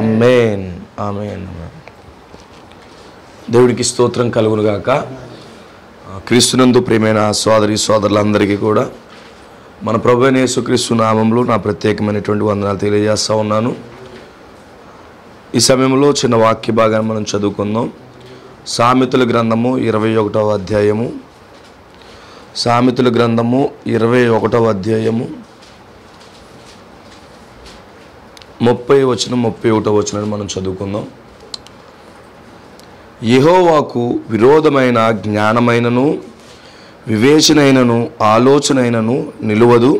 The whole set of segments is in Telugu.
ఆమేన్ ఆమేన్. దేవుడికి స్తోత్రం కలుగును గాక. క్రీస్తునందు ప్రియమైన సోదరి సోదరులందరికీ కూడా మన ప్రభువైన యేసుక్రీస్తు నామములో నా ప్రత్యేకమైనటువంటి వందనాలు తెలియజేస్తూ ఉన్నాను. ఈ సమయంలో చిన్న వాక్య భాగాన్ని మనం చదువుకుందాం. సామెతల గ్రంథము 21వ అధ్యాయము. సామెతల గ్రంథము 21వ అధ్యాయము 30 వచనం 31వ వచనాన్ని మనం చదువుకుందాం. యెహోవాకు విరోధమైన జ్ఞానమైనను వివేచనైనను ఆలోచనైనను నిలువదు.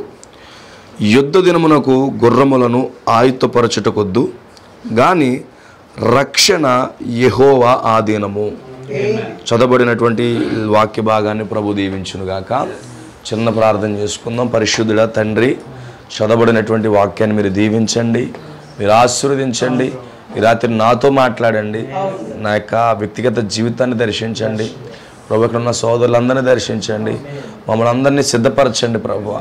యుద్ధ దినమునకు గుర్రములను ఆయుత్తపరచుటకొద్దు, గాని రక్షణ యెహోవా ఆధీనము. చదవబడినటువంటి వాక్య భాగాన్ని ప్రభు దీవించునుగాక. చిన్న ప్రార్థన చేసుకుందాం. పరిశుద్ధుడా తండ్రి, చదవబడినటువంటి వాక్యాన్ని మీరు దీవించండి, మీరు ఆశీర్వదించండి. ఈ రాత్రి నాతో మాట్లాడండి, నా యొక్క వ్యక్తిగత జీవితాన్ని దర్శించండి ప్రభు. ఇక్కడ ఉన్న సోదరులందరినీ దర్శించండి, మమ్మల్ని అందరినీ సిద్ధపరచండి ప్రభువ.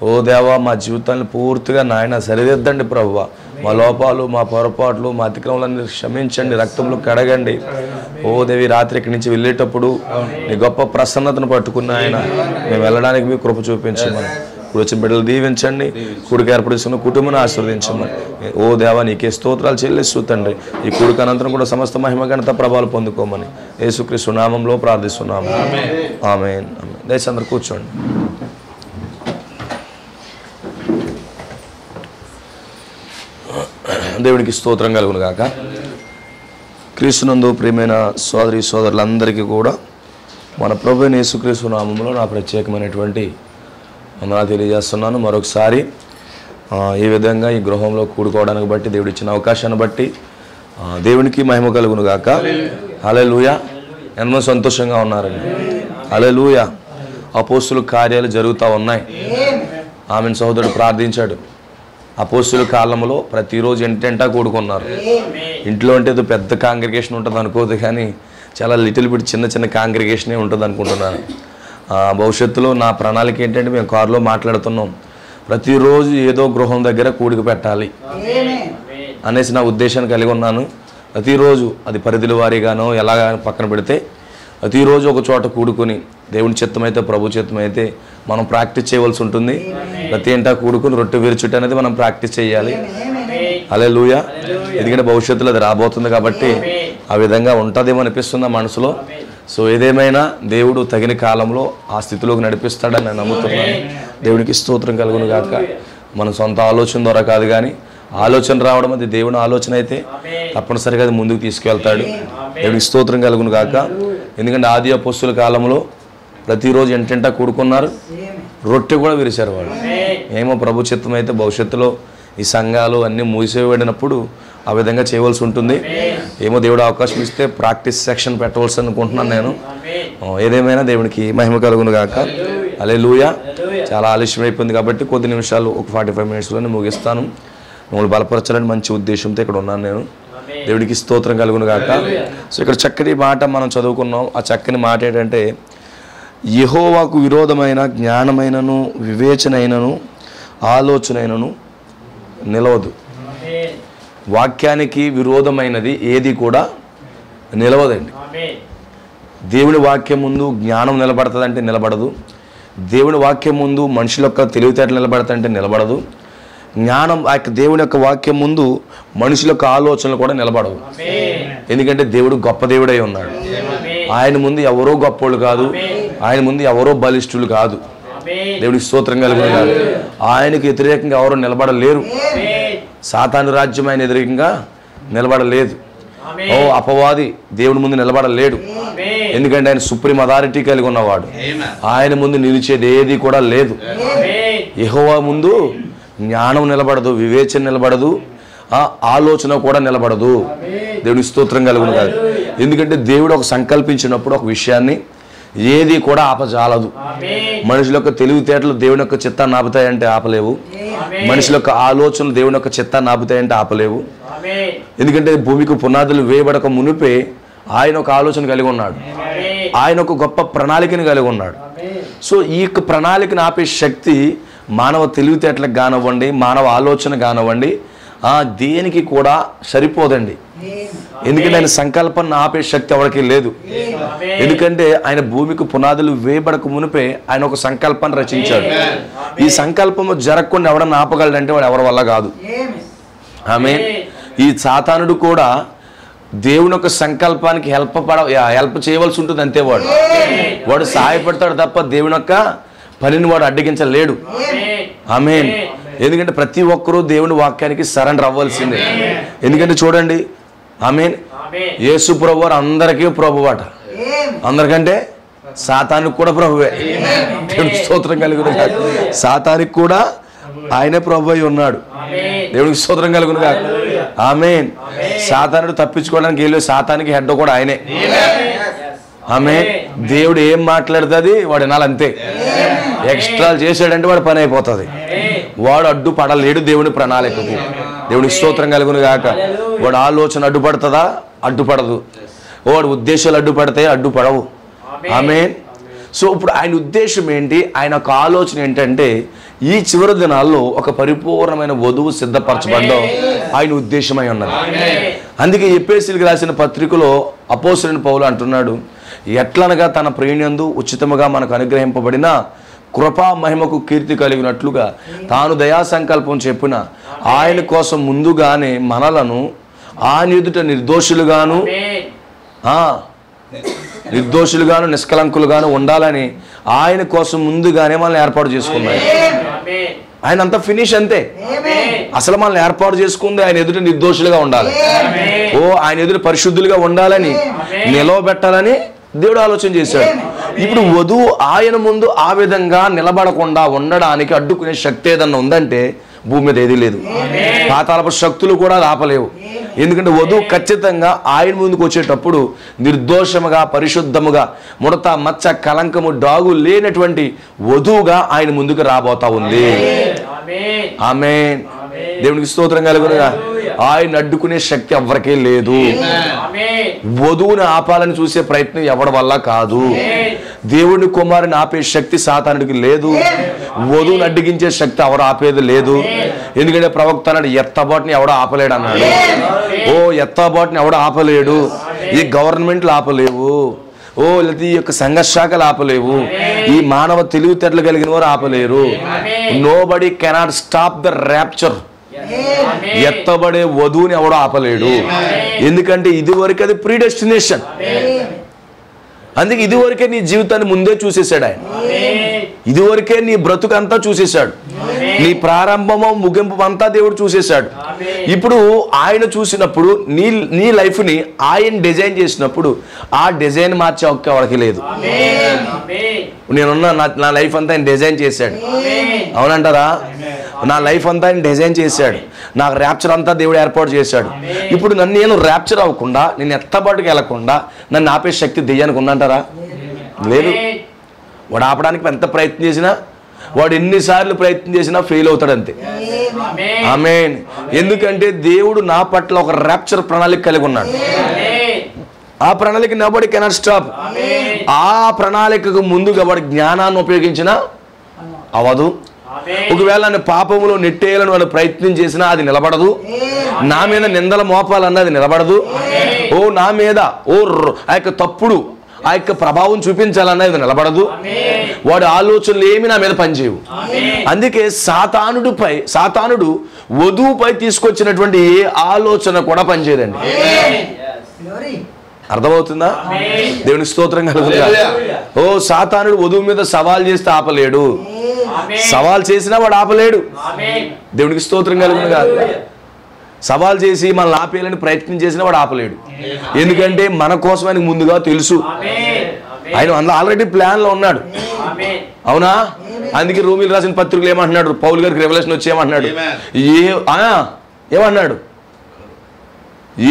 ఓ దేవా, మా జీవితాన్ని పూర్తిగా నాయన సరిదిద్దండి ప్రభువ. మా లోపాలు, మా పొరపాట్లు, మా అతిక్రమాలన్నీ క్షమించండి, రక్తంలో కడగండి. ఓ దేవి, రాత్రి ఇక్కడి నుంచి వెళ్ళేటప్పుడు నీ గొప్ప ప్రసన్నతను పట్టుకున్న ఆయన మేము వెళ్ళడానికి మీ కృప చూపించమని, ఇప్పుడు వచ్చిన బిడ్డలు దీవించండి, కూడికి ఏర్పడిస్తున్న కుటుంబాన్ని ఆశీర్వదించమని. ఓ దేవా, నీకే స్తోత్రాలు చెల్లిస్తూ తండ్రి. ఈ కూడిక అనంతరం కూడా సమస్త మహిమ ఘనత ప్రభావాలు పొందుకోమని యేసుక్రీస్తు నామంలో ప్రార్థిస్తున్నాము. ఆమేన్. దయచేసి అందరూ కూర్చోండి. దేవునికి స్తోత్రం కలుగును గాక. క్రీస్తునందు ప్రియమైన సోదరి సోదరులందరికీ కూడా మన ప్రభువైన యేసుక్రీస్తు నామంలో నా ప్రత్యేకమైనటువంటి వందనాలు తెలియజేస్తున్నాను. మరొకసారి ఈ విధంగా ఈ గృహంలో కూడుకోవడానికి బట్టి, దేవుడు ఇచ్చిన అవకాశాన్ని బట్టి దేవునికి మహిమ కలుగును గాక. హల్లెలూయా. ఎంతో సంతోషంగా ఉన్నారండి. హల్లెలూయా. అపోస్తుల కార్యాలు జరుగుతూ ఉన్నాయి. ఆమెను సహోదరుడు ప్రార్థించాడు. అపోస్తుల కాలంలో ప్రతిరోజు ఇంటెంటా కూడుకున్నారు. ఇంట్లో అంటే ఏదో పెద్ద కాంగ్రిగేషన్ ఉంటుంది అనుకోదు, కానీ చాలా లిటిల్ బిట్ చిన్న చిన్న కాంగ్రిగేషనే ఉంటుంది అనుకుంటున్నాను. భవిష్యత్తులో నా ప్రణాళిక ఏంటంటే, మేము కారులో మాట్లాడుతున్నాం, ప్రతిరోజు ఏదో గృహం దగ్గర కూడిక పెట్టాలి అనేసి నా ఉద్దేశాన్ని కలిగి ఉన్నాను. ప్రతిరోజు అది పరిధుల వారీగానో ఎలాగ పక్కన పెడితే ప్రతిరోజు ఒక చోట కూడుకొని దేవుని చిత్తమైతే ప్రభు చిత్తమైతే మనం ప్రాక్టీస్ చేయవలసి ఉంటుంది. ప్రతి ఇంటా కూడుకుని రొట్టె విరుచుట అనేది మనం ప్రాక్టీస్ చేయాలి. హల్లెలూయా. ఎందుకంటే భవిష్యత్తులో అది రాబోతుంది కాబట్టి ఆ విధంగా ఉంటుందేమో అనిపిస్తుంది ఆ మనసులో. సో ఏదేమైనా దేవుడు తగిన కాలంలో ఆ స్థితిలోకి నడిపిస్తాడని నేను నమ్ముతున్నాను. దేవునికి స్తోత్రం కలుగును గాక. మన సొంత ఆలోచన ద్వారా కాదు, కానీ ఆలోచన రావడం అది దేవుని ఆలోచన అయితే తప్పనిసరిగా అది ముందుకు తీసుకెళ్తాడు. దేవునికి స్తోత్రం కలుగును గాక. ఎందుకంటే ఆది అపోస్తుల కాలంలో ప్రతిరోజు ఎంటెంటా కూడుకున్నారు, రొట్టె కూడా విరిచారు వాళ్ళు. ఏమో ప్రభు చిత్తం అయితే భవిష్యత్తులో ఈ సంఘాలు అన్నీ మూసివేయబడినప్పుడు ఆ విధంగా చేయవలసి ఉంటుంది. ఏమో దేవుడు అవకాశం ఇస్తే ప్రాక్టీస్ సెక్షన్ పెట్టవలసి అనుకుంటున్నాను నేను. ఏదేమైనా దేవునికి మహిమ కలుగును గాక. హల్లెలూయా. చాలా ఆలస్యం అయిపోయింది కాబట్టి కొద్ది నిమిషాలు, ఒక 45 మినిట్స్లోనే ముగిస్తాను. మమ్మల్ని బలపరచాలని మంచి ఉద్దేశంతో ఇక్కడ ఉన్నాను నేను. దేవుడికి స్తోత్రం కలుగును గాక. సో ఇక్కడ చక్కటి మాట మనం చదువుకున్నాం. ఆ చక్కని మాట ఏంటంటే, యెహోవాకు విరోధమైన జ్ఞానమైనను వివేచనైనను ఆలోచనైనను నిలవదు. వాక్యానికి విరోధమైనది ఏది కూడా నిలవదండి. దేవుని వాక్యం ముందు జ్ఞానం నిలబడుతుందంటే నిలబడదు. దేవుని వాక్యం ముందు మనుషుల యొక్క తెలివితేటలు నిలబడతాయంటే నిలబడదు. జ్ఞానం దేవుని యొక్క వాక్యం ముందు మనుషుల యొక్క ఆలోచనలు కూడా నిలబడవు. ఎందుకంటే దేవుడు గొప్ప దేవుడై ఉన్నాడు. ఆయన ముందు ఎవరో గొప్పోళ్ళు కాదు, ఆయన ముందు ఎవరో బలిష్ఠులు కాదు. దేవుడికి స్తోత్రం కలుగును గాక. ఆయనకు వ్యతిరేకంగా ఎవరో నిలబడలేరు. సాతాను రాజ్యం ఆయన వ్యతిరేకంగా నిలబడలేదు. ఓ అపవాది దేవుడి ముందు నిలబడలేడు. ఎందుకంటే ఆయన సుప్రీం అథారిటీ కలిగి ఉన్నవాడు. ఆయన ముందు నిలిచేది ఏది కూడా లేదు. యెహోవా ముందు జ్ఞానం నిలబడదు, వివేచన నిలబడదు, ఆలోచన కూడా నిలబడదు. దేవుడికి స్తోత్రం కలుగును గాక. ఎందుకంటే దేవుడు ఒక సంకల్పించినప్పుడు ఒక విషయాన్ని ఏది కూడా ఆపజాలదు. మనుషుల యొక్క తెలివితేటలు దేవుని యొక్క చిత్తాన్ని ఆపుతాయంటే ఆపలేవు. మనుషుల యొక్క ఆలోచనలు దేవుని యొక్క చిత్తాన్ని ఆపుతాయంటే ఆపలేవు. ఎందుకంటే భూమికి పునాదులు వేయబడక మునిపే ఆయన ఒక ఆలోచన కలిగి ఉన్నాడు. ఆయన ఒక గొప్ప ప్రణాళికని కలిగి ఉన్నాడు. సో ఈ ప్రణాళికను ఆపే శక్తి మానవ తెలివితేటలకు కానివ్వండి, మానవ ఆలోచన కానివ్వండి, దేనికి కూడా సరిపోదండి. ఎందుకంటే ఆయన సంకల్పాన్ని ఆపే శక్తి ఎవరికి లేదు. ఎందుకంటే ఆయన భూమికి పునాదులు వేయబడక మునిపే ఆయన ఒక సంకల్పాన్ని రచించాడు. ఈ సంకల్పము జరగకుండా ఎవడన్నా ఆపగలడంటే వాడు ఎవరి వల్ల కాదు. ఆమేన్. ఈ సాతానుడు కూడా దేవుని యొక్క సంకల్పానికి హెల్ప్ చేయవలసి ఉంటుంది అంతే. వాడు సహాయపడతాడు తప్ప దేవుని యొక్క పనిని వాడు అడ్డగించలేడు. ఆమేన్. ఎందుకంటే ప్రతి ఒక్కరూ దేవుని వాక్యానికి సరెండర్ అవ్వాల్సిందే. ఎందుకంటే చూడండి, ఆమేన్, యేసు ప్రభు వారు అందరికీ ప్రభువాట. అందరికంటే సాతానికి కూడా ప్రభువే. దేవునికి స్తోత్రం కలుగును గాక. సాతానికి కూడా ఆయనే ప్రభు అయి ఉన్నాడు. దేవునికి స్తోత్రం కలుగును గాక. ఆమేన్. సాతానుడు తప్పించుకోవడానికి వెళ్ళి సాతానికి హెడ్ కూడా ఆయనే. ఆమేన్. దేవుడు ఏం మాట్లాడుతుంది వాడు వినాలంతే. ఎక్స్ట్రాలు చేసాడంటే వాడు పని అయిపోతుంది. వాడు అడ్డుపడలేడు దేవుని ప్రణాళికకు. దేవునికి స్తోత్రం కలుగును గాక. వాడు ఆలోచన అడ్డుపడుతుందా? అడ్డుపడదు. వాడు ఉద్దేశాలు అడ్డుపడితే అడ్డుపడవు. ఆమేన్. సో ఇప్పుడు ఆయన ఉద్దేశం ఏంటి? ఆయన ఒక ఆలోచన ఏంటంటే ఈ చివరి దినాల్లో ఒక పరిపూర్ణమైన వధువు సిద్ధపరచబడ్డం ఆయన ఉద్దేశమై ఉన్నది. అందుకే ఎఫెసీయులకు రాసిన పత్రికలో అపోస్తలుడైన పౌలు అంటున్నాడు, ఎట్లనగా తన ప్రేణ్యందు ఉచితముగా మనకు అనుగ్రహింపబడిన కృపా మహిమకు కీర్తి కలిగినట్లుగా తాను దయా సంకల్పం చెప్పిన ఆయన కోసం ముందుగానే మనలను ఆయన ఎదుట నిర్దోషులుగాను నిష్కలంకులుగాను ఉండాలని ఆయన కోసం ముందుగానే మనల్ని ఏర్పాటు చేసుకున్నాడు. ఆయన అంతా ఫినిష్ అంతే. అసలు మనల్ని ఏర్పాటు చేసుకుంది ఆయన ఎదుట నిర్దోషులుగా ఉండాలి. ఆయన ఎదుట పరిశుద్ధులుగా ఉండాలని, నిలవబెట్టాలని దేవుడు ఆలోచన చేశాడు. ఇప్పుడు వధువు ఆయన ముందు ఆ విధంగా నిలబడకుండా ఉండడానికి అడ్డుకునే శక్తి ఏదన్నా ఉందంటే భూమి మీద ఏదీ లేదు. పాతాళపు శక్తులు కూడా ఆపలేవు. ఎందుకంటే వధువు ఖచ్చితంగా ఆయన ముందుకు వచ్చేటప్పుడు నిర్దోషముగా, పరిశుద్ధముగా, ముడత, మచ్చ, కలంకము, డాగు లేనటువంటి వధువుగా ఆయన ముందుకు రాబోతా ఉంది. ఆమేన్. దేవునికి స్తోత్రం కలుగునుగా. ఆయన అడ్డుకునే శక్తి ఎవరికీ లేదు. వధువుని ఆపాలని చూసే ప్రయత్నం ఎవరి వల్ల కాదు. దేవుని కుమారుని ఆపే శక్తి సాతానుడికి లేదు. వధువుని అడ్డగించే శక్తి ఎవరు ఆపేది లేదు. ఎందుకంటే ప్రవక్త అన్నాడు, ఎత్తబాటుని ఎవడో ఆపలేడు అన్నాడు. ఎత్తబాటుని ఎవడో ఆపలేడు. ఈ గవర్నమెంట్లు ఆపలేవు. లేకపోతే ఈ యొక్క సంఘశాఖలు ఆపలేవు. ఈ మానవ తెలివితేటలు కలిగిన వారు ఆపలేరు. Nobody cannot stop the rapture. ఎత్తబడే వధువుని ఎవడో ఆపలేడు. ఎందుకంటే ఇది వరకు అది ప్రీడెస్టినేషన్. అందుకే ఇదివరకే నీ జీవితాన్ని ముందే చూసేశాడు ఆయన. ఇదివరకే నీ బ్రతుకంతా చూసేశాడు. నీ ప్రారంభము ముగింపు అంతా దేవుడు చూసేశాడు. ఇప్పుడు ఆయన చూసినప్పుడు నీ లైఫ్ని ఆయన డిజైన్ చేసినప్పుడు ఆ డిజైన్ మార్చే హక్కు ఎవరికి లేదు. నేనున్నా, నా లైఫ్ అంతా ఆయన డిజైన్ చేశాడు. అవునంటారా? నా లైఫ్ అంతా ఆయన డిజైన్ చేశాడు. నాకు ర్యాప్చర్ అంతా దేవుడు ఏర్పాటు చేశాడు. ఇప్పుడు నేను ర్యాప్చర్ అవ్వకుండా, నేను ఎత్తబాటుకి వెళ్ళకుండా నన్ను ఆపే శక్తి దెయ్యానికి ఉందంటారా? లేదు. వాడు ఆపడానికి ఎంత ప్రయత్నం చేసినా, వాడు ఎన్నిసార్లు ప్రయత్నం చేసినా ఫెయిల్ అవుతాడు అంతే. ఆమేన్. ఎందుకంటే దేవుడు నా పట్ల ఒక ర్యాప్చర్ ప్రణాళిక కలిగి ఉన్నాడు. ఆ ప్రణాళిక నోబడీ కెనాట్ స్టాప్. ఆ ప్రణాళికకు ముందుగా వాడి జ్ఞానాన్ని ఉపయోగించినా అవదు. ఒకవేళ నన్ను పాపములో నెట్టేయాలని వాడు ప్రయత్నం చేసినా అది నిలబడదు. నా మీద నిందల మోపాలన్నది నిలబడదు. నా మీద ఆ యొక్క తప్పుడు, ఆ యొక్క ప్రభావం చూపించాలన్నది నిలబడదు. వాడి ఆలోచనలు ఏమి నా మీద పనిచేయవు. అందుకే సాతానుడు వధువుపై తీసుకొచ్చినటువంటి ఏ ఆలోచన కూడా పనిచేయదండి. అర్థమవుతుందా? దేవుని స్తోత్రం కలుగుతుందా? సాతానుడు వధువు మీద సవాల్ చేస్తే ఆపలేడు. సవాల్ చేసినా వాడు ఆపలేడు. దేవునికి స్తోత్రం కలుగునుగా. సవాల్ చేసి మనల్ని ఆపేయాలని ప్రయత్నం చేసినా వాడు ఆపలేడు. ఎందుకంటే మన కోసం ఆయనకు ముందుగా తెలుసు. ఆయన అందులో ఆల్రెడీ ప్లాన్ లో ఉన్నాడు. అవునా? అందుకే రోమీలు రాసిన పత్రికలు ఏమంటున్నాడు? పౌలు గారికి రెవల్యూషన్ వచ్చి ఏమంటున్నాడు? ఏమన్నాడు?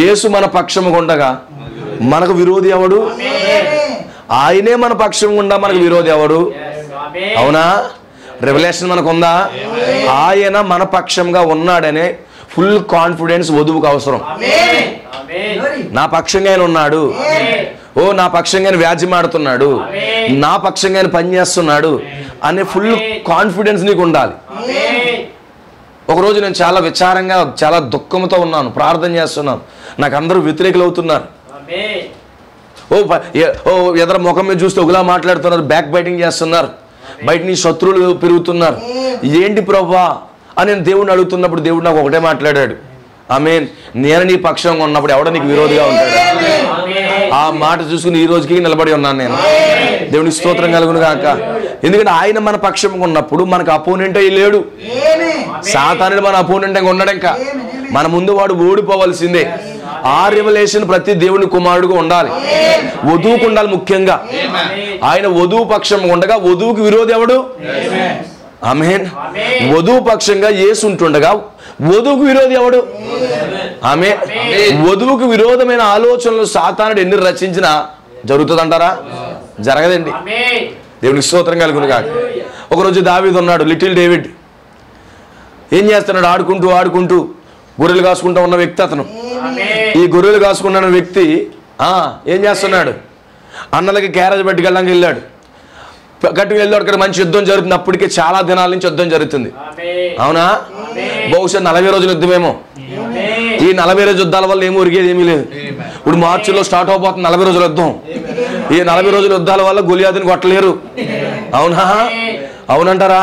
యేసు మన పక్షము ఉండగా మనకు విరోధి ఎవడు? ఆయనే మన పక్షం ఉండా మనకు విరోధి ఎవడు? అవునా? రెవల్యూషన్ మనకుందా? ఆయన మన పక్షంగా ఉన్నాడనే ఫుల్ కాన్ఫిడెన్స్ వధువుకు అవసరం. నా పక్షంగా ఆయన ఉన్నాడు. నా పక్షంగా ఆయన వ్యాజ్యం ఆడుతున్నాడు, నా పక్షంగా ఆయన పనిచేస్తున్నాడు అనే ఫుల్ కాన్ఫిడెన్స్ నీకు ఉండాలి. ఒకరోజు నేను చాలా విచారంగా చాలా దుఃఖంతో ఉన్నాను, ప్రార్థన చేస్తున్నాను. నాకు అందరూ వ్యతిరేకులు అవుతున్నారు. ఎదర ముఖం మీద చూస్తే ఒకలా మాట్లాడుతున్నారు, బ్యాక్ బైటింగ్ చేస్తున్నారు, బయట నీ శత్రువులు పెరుగుతున్నారు. ఏంటి ప్రభువా అని నేను దేవుడిని అడుగుతున్నప్పుడు దేవుడు నాకు ఒకటే మాట్లాడాడు, ఆమేన్, నేను నీ పక్షంగా ఉన్నప్పుడు ఎవడ నీకు విరోధిగా ఉంటాడు. ఆ మాట చూసుకుని ఈ రోజుకి నిలబడి ఉన్నాను నేను. దేవునికి స్తోత్రం కలుగును గాక. ఎందుకంటే ఆయన మన పక్షంగా ఉన్నప్పుడు మనకు అపోనెంట్ అయ్యి లేడు. సాతానుడు మన అపోనెంట్ ఉన్నాడు. ఇంకా మన ముందు వాడు ఓడిపోవలసిందే. ఆ రెవల్యూషన్ ప్రతి దేవుని కుమారుడుగా ఉండాలి, వధువుకు ఉండాలి. ముఖ్యంగా ఆయన వధువు పక్షం ఉండగా వధువుకి విరోధి ఎవడు? ఆమేన్. వధువు పక్షంగా యేసు ఉంటుండగా వధువుకు విరోధి ఎవడు? ఆమేన్. వధువుకు విరోధమైన ఆలోచనలు సాతానుడు ఎన్ని రచించినా జరుగుతుందంటారా? జరగదండి. దేవునికి స్తోత్రం కలుగును గాక. ఒకరోజు దావీదు ఉన్నాడు, లిటిల్ డేవిడ్. ఏం చేస్తున్నాడు? ఆడుకుంటూ ఆడుకుంటూ గొర్రెలు కాసుకుంటూ ఉన్న వ్యక్తి అతను. ఈ గొర్రెలు కాసుకున్న వ్యక్తి ఏం చేస్తున్నాడు? అన్నలకి క్యారేజ్ పట్టుకెళ్ళడానికి వెళ్ళాడు. గట్టిగా వెళ్ళాడు. అక్కడ మంచి యుద్ధం జరుగుతుంది. అప్పటికే చాలా దినాల నుంచి యుద్ధం జరుగుతుంది. అవునా? బహుశా 40 రోజుల యుద్ధమేమో. ఈ 40 రోజుల యుద్ధాల వల్ల ఏమో ఒరిగేది ఏమీ లేదు. ఇప్పుడు మార్చిలో స్టార్ట్ అవబోతుంది 40 రోజుల యుద్ధం. ఈ 40 రోజుల యుద్ధాల వల్ల గొలియాతుని కొట్టలేరు. అవునా? అవునంటారా?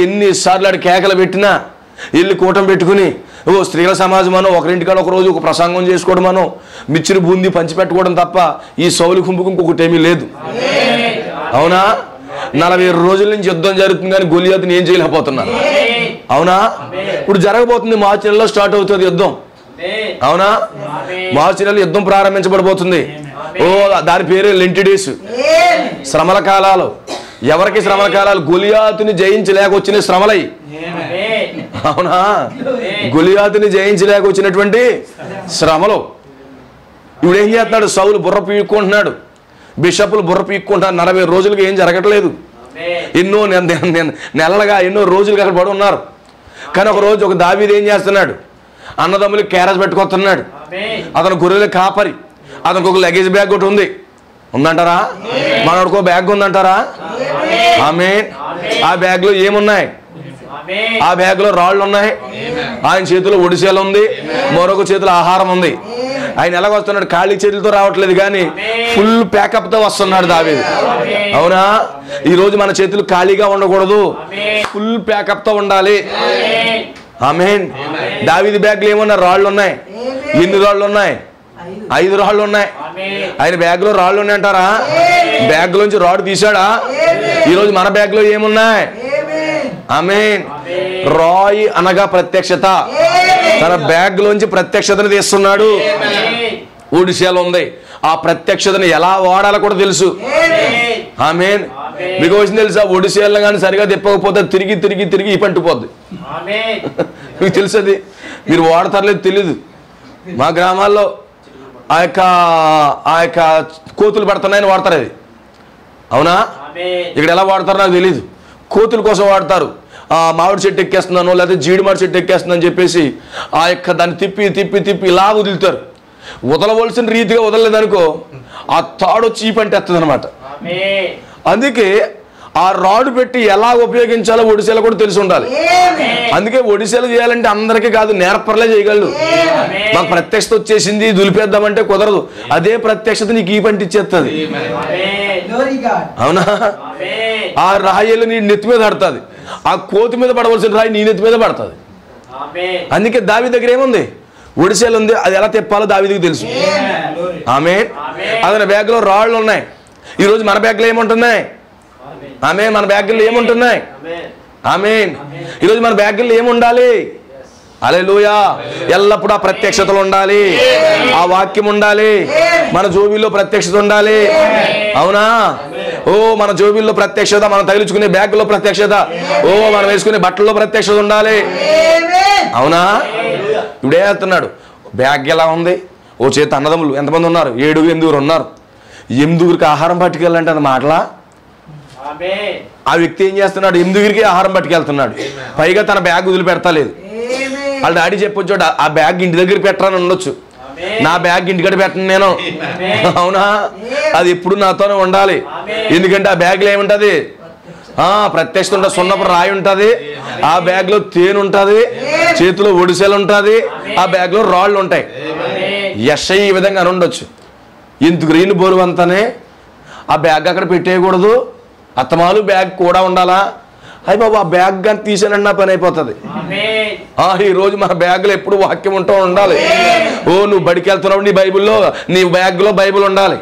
ఎన్నిసార్లు ఆడు కేకలు పెట్టినా వెళ్ళి కూటం పెట్టుకుని స్త్రీల సమాజం అనో ఒకరింటికాడ ఒక రోజు ఒక ప్రసంగం చేసుకోవడం అనో మిచ్చిరి బూందీ పంచిపెట్టుకోవడం తప్ప ఈ సౌలు కుంపుకు ఇంకొకటి ఏమీ లేదు. అవునా? 40 రోజుల నుంచి యుద్ధం జరుగుతుంది కానీ గొలియాతుని ఏం చేయలేకపోతున్నారు. అవునా? ఇప్పుడు జరగబోతుంది, మార్చి నెలలో స్టార్ట్ అవుతుంది యుద్ధం. అవునా? మార్చి నెలలో యుద్ధం ప్రారంభించబడిపోతుంది. దాని పేరే లెంటి డేస్, శ్రమల కాలాలు. ఎవరికి శ్రమల కాలాలు? గొలియాతుని జయించలేక వచ్చిన శ్రమలై. అవునా? గొలియాతుని జయించలేక వచ్చినటువంటి శ్రమలు. ఇప్పుడు ఏం చేస్తున్నాడు? సౌలు బుర్ర పీక్కుంటున్నాడు, బిషపులు బుర్ర పీక్కుంటున్నారు. 40 రోజులుగా ఏం జరగట్లేదు. ఎన్నో నెలలుగా ఎన్నో రోజులుగా అక్కడ పడి ఉన్నారు. కానీ ఒక రోజు ఒక దావీదు ఏం చేస్తున్నాడు? అన్నదమ్ములకి క్యారేజ్ పెట్టుకొస్తున్నాడు. అతను గొర్రెల కాపరి. అతనికి ఒక లగేజ్ బ్యాగ్ ఒకటి ఉంది. ఉందంటారా? మనోడికో బ్యాగ్ ఉందంటారా? ఆమేన్. ఆ బ్యాగ్ లో ఏమున్నాయి? ఆ బ్యాగ్ లో రాళ్ళు ఉన్నాయి. ఆయన చేతిలో ఒడిసేలు ఉంది, మరొక చేతిలో ఆహారం ఉంది. ఆయన ఎలాగ వస్తున్నాడు? ఖాళీ చేతులతో రావట్లేదు కానీ ఫుల్ ప్యాకప్ తో వస్తున్నాడు దావీదు. అవునా? ఈ రోజు మన చేతులు ఖాళీగా ఉండకూడదు, ఫుల్ ప్యాకప్ తో ఉండాలి. ఆమేన్. దావీదు బ్యాగ్ లో ఏమన్నా రాళ్ళు ఉన్నాయి. ఎన్ని రాళ్ళు ఉన్నాయి? 5 రాళ్ళు ఉన్నాయి. ఆయన బ్యాగ్ లో రాళ్ళు ఉన్నాయి అంటారా? బ్యాగ్ లోంచి రాడు తీశాడా? ఈరోజు మన బ్యాగ్ లో ఏమున్నాయి? ఆమేన్. రాయి అనగా ప్రత్యక్షత. తన బ్యాగ్ లోంచి ప్రత్యక్షతను తీస్తున్నాడు. ఒడిశాలో ఉంది. ఆ ప్రత్యక్షతను ఎలా వాడాలో కూడా తెలుసు. ఆమేన్. మీకు వచ్చింది తెలుసా? ఒడిశాలను కానీ సరిగా తిప్పకపోతే తిరిగి తిరిగి తిరిగి ఈ పంటిపోద్ది. మీకు తెలుసు అది. మీరు వాడతారలేదు తెలీదు. మా గ్రామాల్లో ఆ యొక్క కోతులు పడుతున్నాయని వాడతారు అది. అవునా? ఇక్కడ ఎలా వాడతారో నాకు తెలీదు. కోతుల కోసం వాడతారు. మామిడి చెట్టు ఎక్కేస్తున్నాను లేకపోతే జీడి మామిడి చెట్టు ఎక్కేస్తుందని చెప్పేసి ఆ యొక్క దాన్ని తిప్పి తిప్పి తిప్పి ఇలా వదులుతారు. వదలవలసిన రీతిగా వదలలేదనుకో ఆ తాడు చీపంటే ఎత్తది అనమాట. అందుకే ఆ రాడు పెట్టి ఎలా ఉపయోగించాలో ఒడిసేలు కూడా తెలిసి ఉండాలి. అందుకే ఒడిసేలు చేయాలంటే అందరికీ కాదు, నేర్పర్లే చేయగలరు. మాకు ప్రత్యక్షత వచ్చేసింది దులిపేద్దామంటే కుదరదు. అదే ప్రత్యక్షత నీకు ఈ పంట ఇచ్చేస్తుంది. అవునా? ఆ రాయిలు నీ నెత్తి మీద పడుతుంది. ఆ కోతి మీద పడవలసిన రాయి నీ నెత్తి మీద పడుతుంది. అందుకే దావీదు దగ్గర ఏముంది? ఒడిసేలు ఉంది. అది ఎలా తిప్పాలో దావీదుకి తెలుసు. ఆమేన్. అతని బ్యాగ్ లో రాళ్ళు ఉన్నాయి. ఈరోజు మన బ్యాగ్ లో ఏముంటున్నాయి? ఆమేన్. మన బ్యాగుల్లో ఏముంటున్నాయి? ఆమేన్. ఈరోజు మన బ్యాగుల్లో ఏముండాలి? హల్లెలూయా. ఎల్లప్పుడూ ఆ ప్రత్యక్షతలు ఉండాలి, ఆ వాక్యం ఉండాలి, మన జోబీల్లో ప్రత్యక్షత ఉండాలి. అవునా? మన జోబీల్లో ప్రత్యక్షత, మనం తగిలించుకునే బ్యాగుల్లో ప్రత్యక్షత, మనం వేసుకునే బట్టల్లో ప్రత్యక్షత ఉండాలి. అవునా? ఇప్పుడే వేస్తున్నాడు. బ్యాగ్ ఎలా ఉంది? ఓ చేతి అన్నదమ్ములు ఎంతమంది ఉన్నారు? 7, 8 ఉన్నారు. 8 ఆహారం పట్టుకెళ్ళాలంటే అది మాటలా? ఆ వ్యక్తి ఏం చేస్తున్నాడు? 8 ఆహారం పట్టుకెళ్తున్నాడు. పైగా తన బ్యాగ్ వదిలిపెడతలేదు. వాళ్ళ డాడీ చెప్పొచ్చాడు, ఆ బ్యాగ్ ఇంటి దగ్గర పెట్టరాని ఉండొచ్చు, నా బ్యాగ్ ఇంటికడ పెట్టను నేను. అవునా? అది ఎప్పుడు నాతోనే ఉండాలి. ఎందుకంటే ఆ బ్యాగ్లో ఏముంటది? ప్రత్యక్షత ఉంటుంది, సున్నపు రాయి ఉంటుంది, ఆ బ్యాగ్లో తేనె ఉంటుంది, చేతిలో ఒడిసెలు ఉంటుంది, ఆ బ్యాగ్లో రాళ్ళు ఉంటాయి. యెషయా ఈ విధంగా అని ఉండొచ్చు, ఇంత గ్రీన్ బోరు అంతానే ఆ బ్యాగ్ అక్కడ పెట్టేయకూడదు, అత్తమాలు బ్యాగ్ కూడా ఉండాలా? అయ్యి బాబు ఆ బ్యాగ్ కానీ తీసానండి నా పని అయిపోతుంది. ఈరోజు మన బ్యాగ్లో ఎప్పుడు వాక్యం ఉంటూ ఉండాలి. నువ్వు బడికి వెళ్తున్నావు, నీ బైబిల్లో నీ బ్యాగ్లో బైబిల్ ఉండాలి.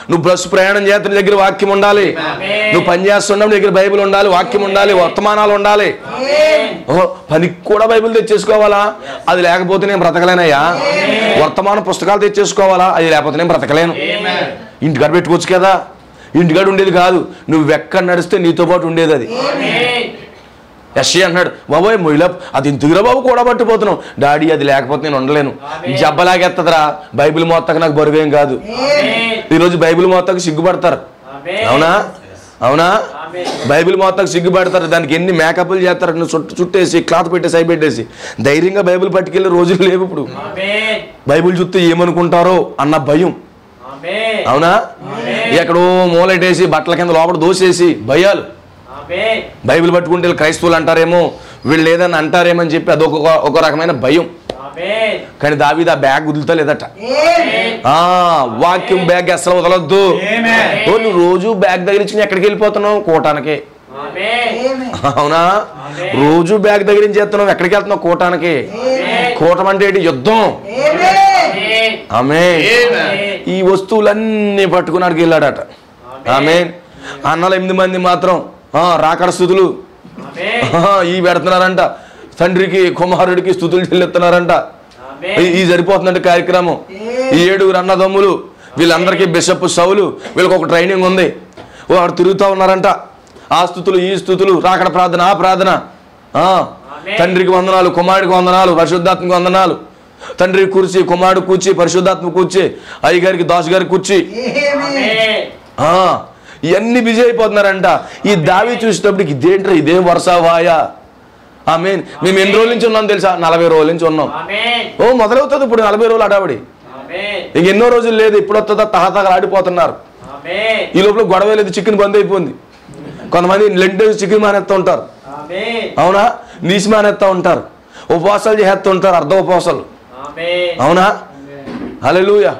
నువ్వు బస్సు ప్రయాణం చేస్తున్న దగ్గర వాక్యం ఉండాలి. నువ్వు పని చేస్తున్నావు, నీ దగ్గర బైబిల్ ఉండాలి, వాక్యం ఉండాలి, వర్తమానాలు ఉండాలి. పనికి కూడా బైబిల్ తెచ్చేసుకోవాలా? అది లేకపోతే నేను బ్రతకలేనయ్యా. వర్తమాన పుస్తకాలు తెచ్చేసుకోవాలా? అది లేకపోతే నేను బ్రతకలేను. ఇంటికాడ పెట్టుకోవచ్చు కదా, ఇంటికాడ ఉండేది కాదు, నువ్వు ఎక్కడ నడిస్తే నీతో పాటు ఉండేది అది. యెషయా అన్నాడు, బాబోయ్ మొయిలా అది ఇంతకురా బాబు కూడా పట్టిపోతున్నావు. డాడీ అది లేకపోతే నేను ఉండలేను. జబ్బలాగెత్తదరా, బైబిల్ మోత్తకు నాకు బరువేం కాదు. ఈరోజు బైబిల్ మోత్తకు సిగ్గుపడతారు. అవునా? అవునా? బైబిల్ మోత్తకు సిగ్గుపడతారు. దానికి ఎన్ని మేకప్లు చేస్తారు, నువ్వు చుట్టేసి క్లాత్ పెట్టేసి అయి పెట్టేసి ధైర్యంగా బైబిల్ పట్టుకెళ్ళి రోజులు లేవు ఇప్పుడు. బైబిల్ చూస్తే ఏమనుకుంటారో అన్న భయం. అవునా? ఎక్కడో మూలెట్టేసి బట్టల కింద లోపల దోసేసి భయాలు. బైబిల్ పట్టుకుంటే క్రైస్తవులు అంటారేమో, వీళ్ళు లేదని అంటారేమని చెప్పి అదొక రకమైన భయం. కానీ దావీదు ఆ బ్యాగ్ వదులుతలేదట. వాక్యం బ్యాగ్ అసలు వదలొద్దు. నువ్వు రోజు బ్యాగ్ దగ్గరించి ఎక్కడికి వెళ్ళిపోతున్నావు? కోటానికి. అవునా? రోజు బ్యాగ్ దగ్గర నుంచి చేస్తున్నావు, ఎక్కడికి వెళ్తున్నావు? కోటానికి. కోటం అంటే ఏంటి? యుద్ధం. ఆమేన్. ఈ వస్తువులన్నీ పట్టుకున్నాడికి వెళ్ళాడట. ఆమేన్. అన్నలు 8 మంది మాత్రం రాకడ స్థుతులు ఈ పెడుతున్నారంట, తండ్రికి కుమారుడికి స్థుతులు చెల్లిస్తున్నారంట. ఈ సరిపోతుందంటే కార్యక్రమం. ఈ 7 అన్నదమ్ములు, వీళ్ళందరికీ బిషప్ సౌలు, వీళ్ళకి ఒక ట్రైనింగ్ ఉంది. వాడు తిరుగుతూ ఉన్నారంట. ఆ స్థుతులు, ఈ స్థుతులు, రాకడ ప్రార్థన, ఆ ప్రార్థన. తండ్రికి వందనాలు, కుమారుడికి వందనాలు, పరిశుద్ధాత్మకి వందనాలు. తండ్రి కూర్చి, కుమారుడు కూర్చి, పరిశుద్ధాత్మ కూర్చి, అయ్యగారికి దాసు గారికి కూర్చి, ఇవన్నీ బిజీ అయిపోతున్నారంట. ఈ దావి చూసేటప్పటికి ఇదేంట్రా, ఇదేం వర్షావాయ. ఆమేన్. మేము ఎన్ని రోజుల నుంచి ఉన్నాం తెలుసా? 40 రోజుల నుంచి ఉన్నాం. మొదలవుతుంది ఇప్పుడు 40 రోజులు అడావిడి. ఇంక ఎన్నో రోజులు లేదు, ఇప్పుడు వస్తుందా తహతగా ఆడిపోతున్నారు. ఈ లోపల గొడవ లేదు, చికెన్ బంద్ అయిపోయింది. కొంతమంది లెంట్ చికెన్ మానేస్తూ ఉంటారు. అవునా? నీసి మానేస్తూ ఉంటారు, ఉపవాసాలు చేస్తూ ఉంటారు, అర్ధ ఉపవాసాలు. అవునా? హల్లెలూయా.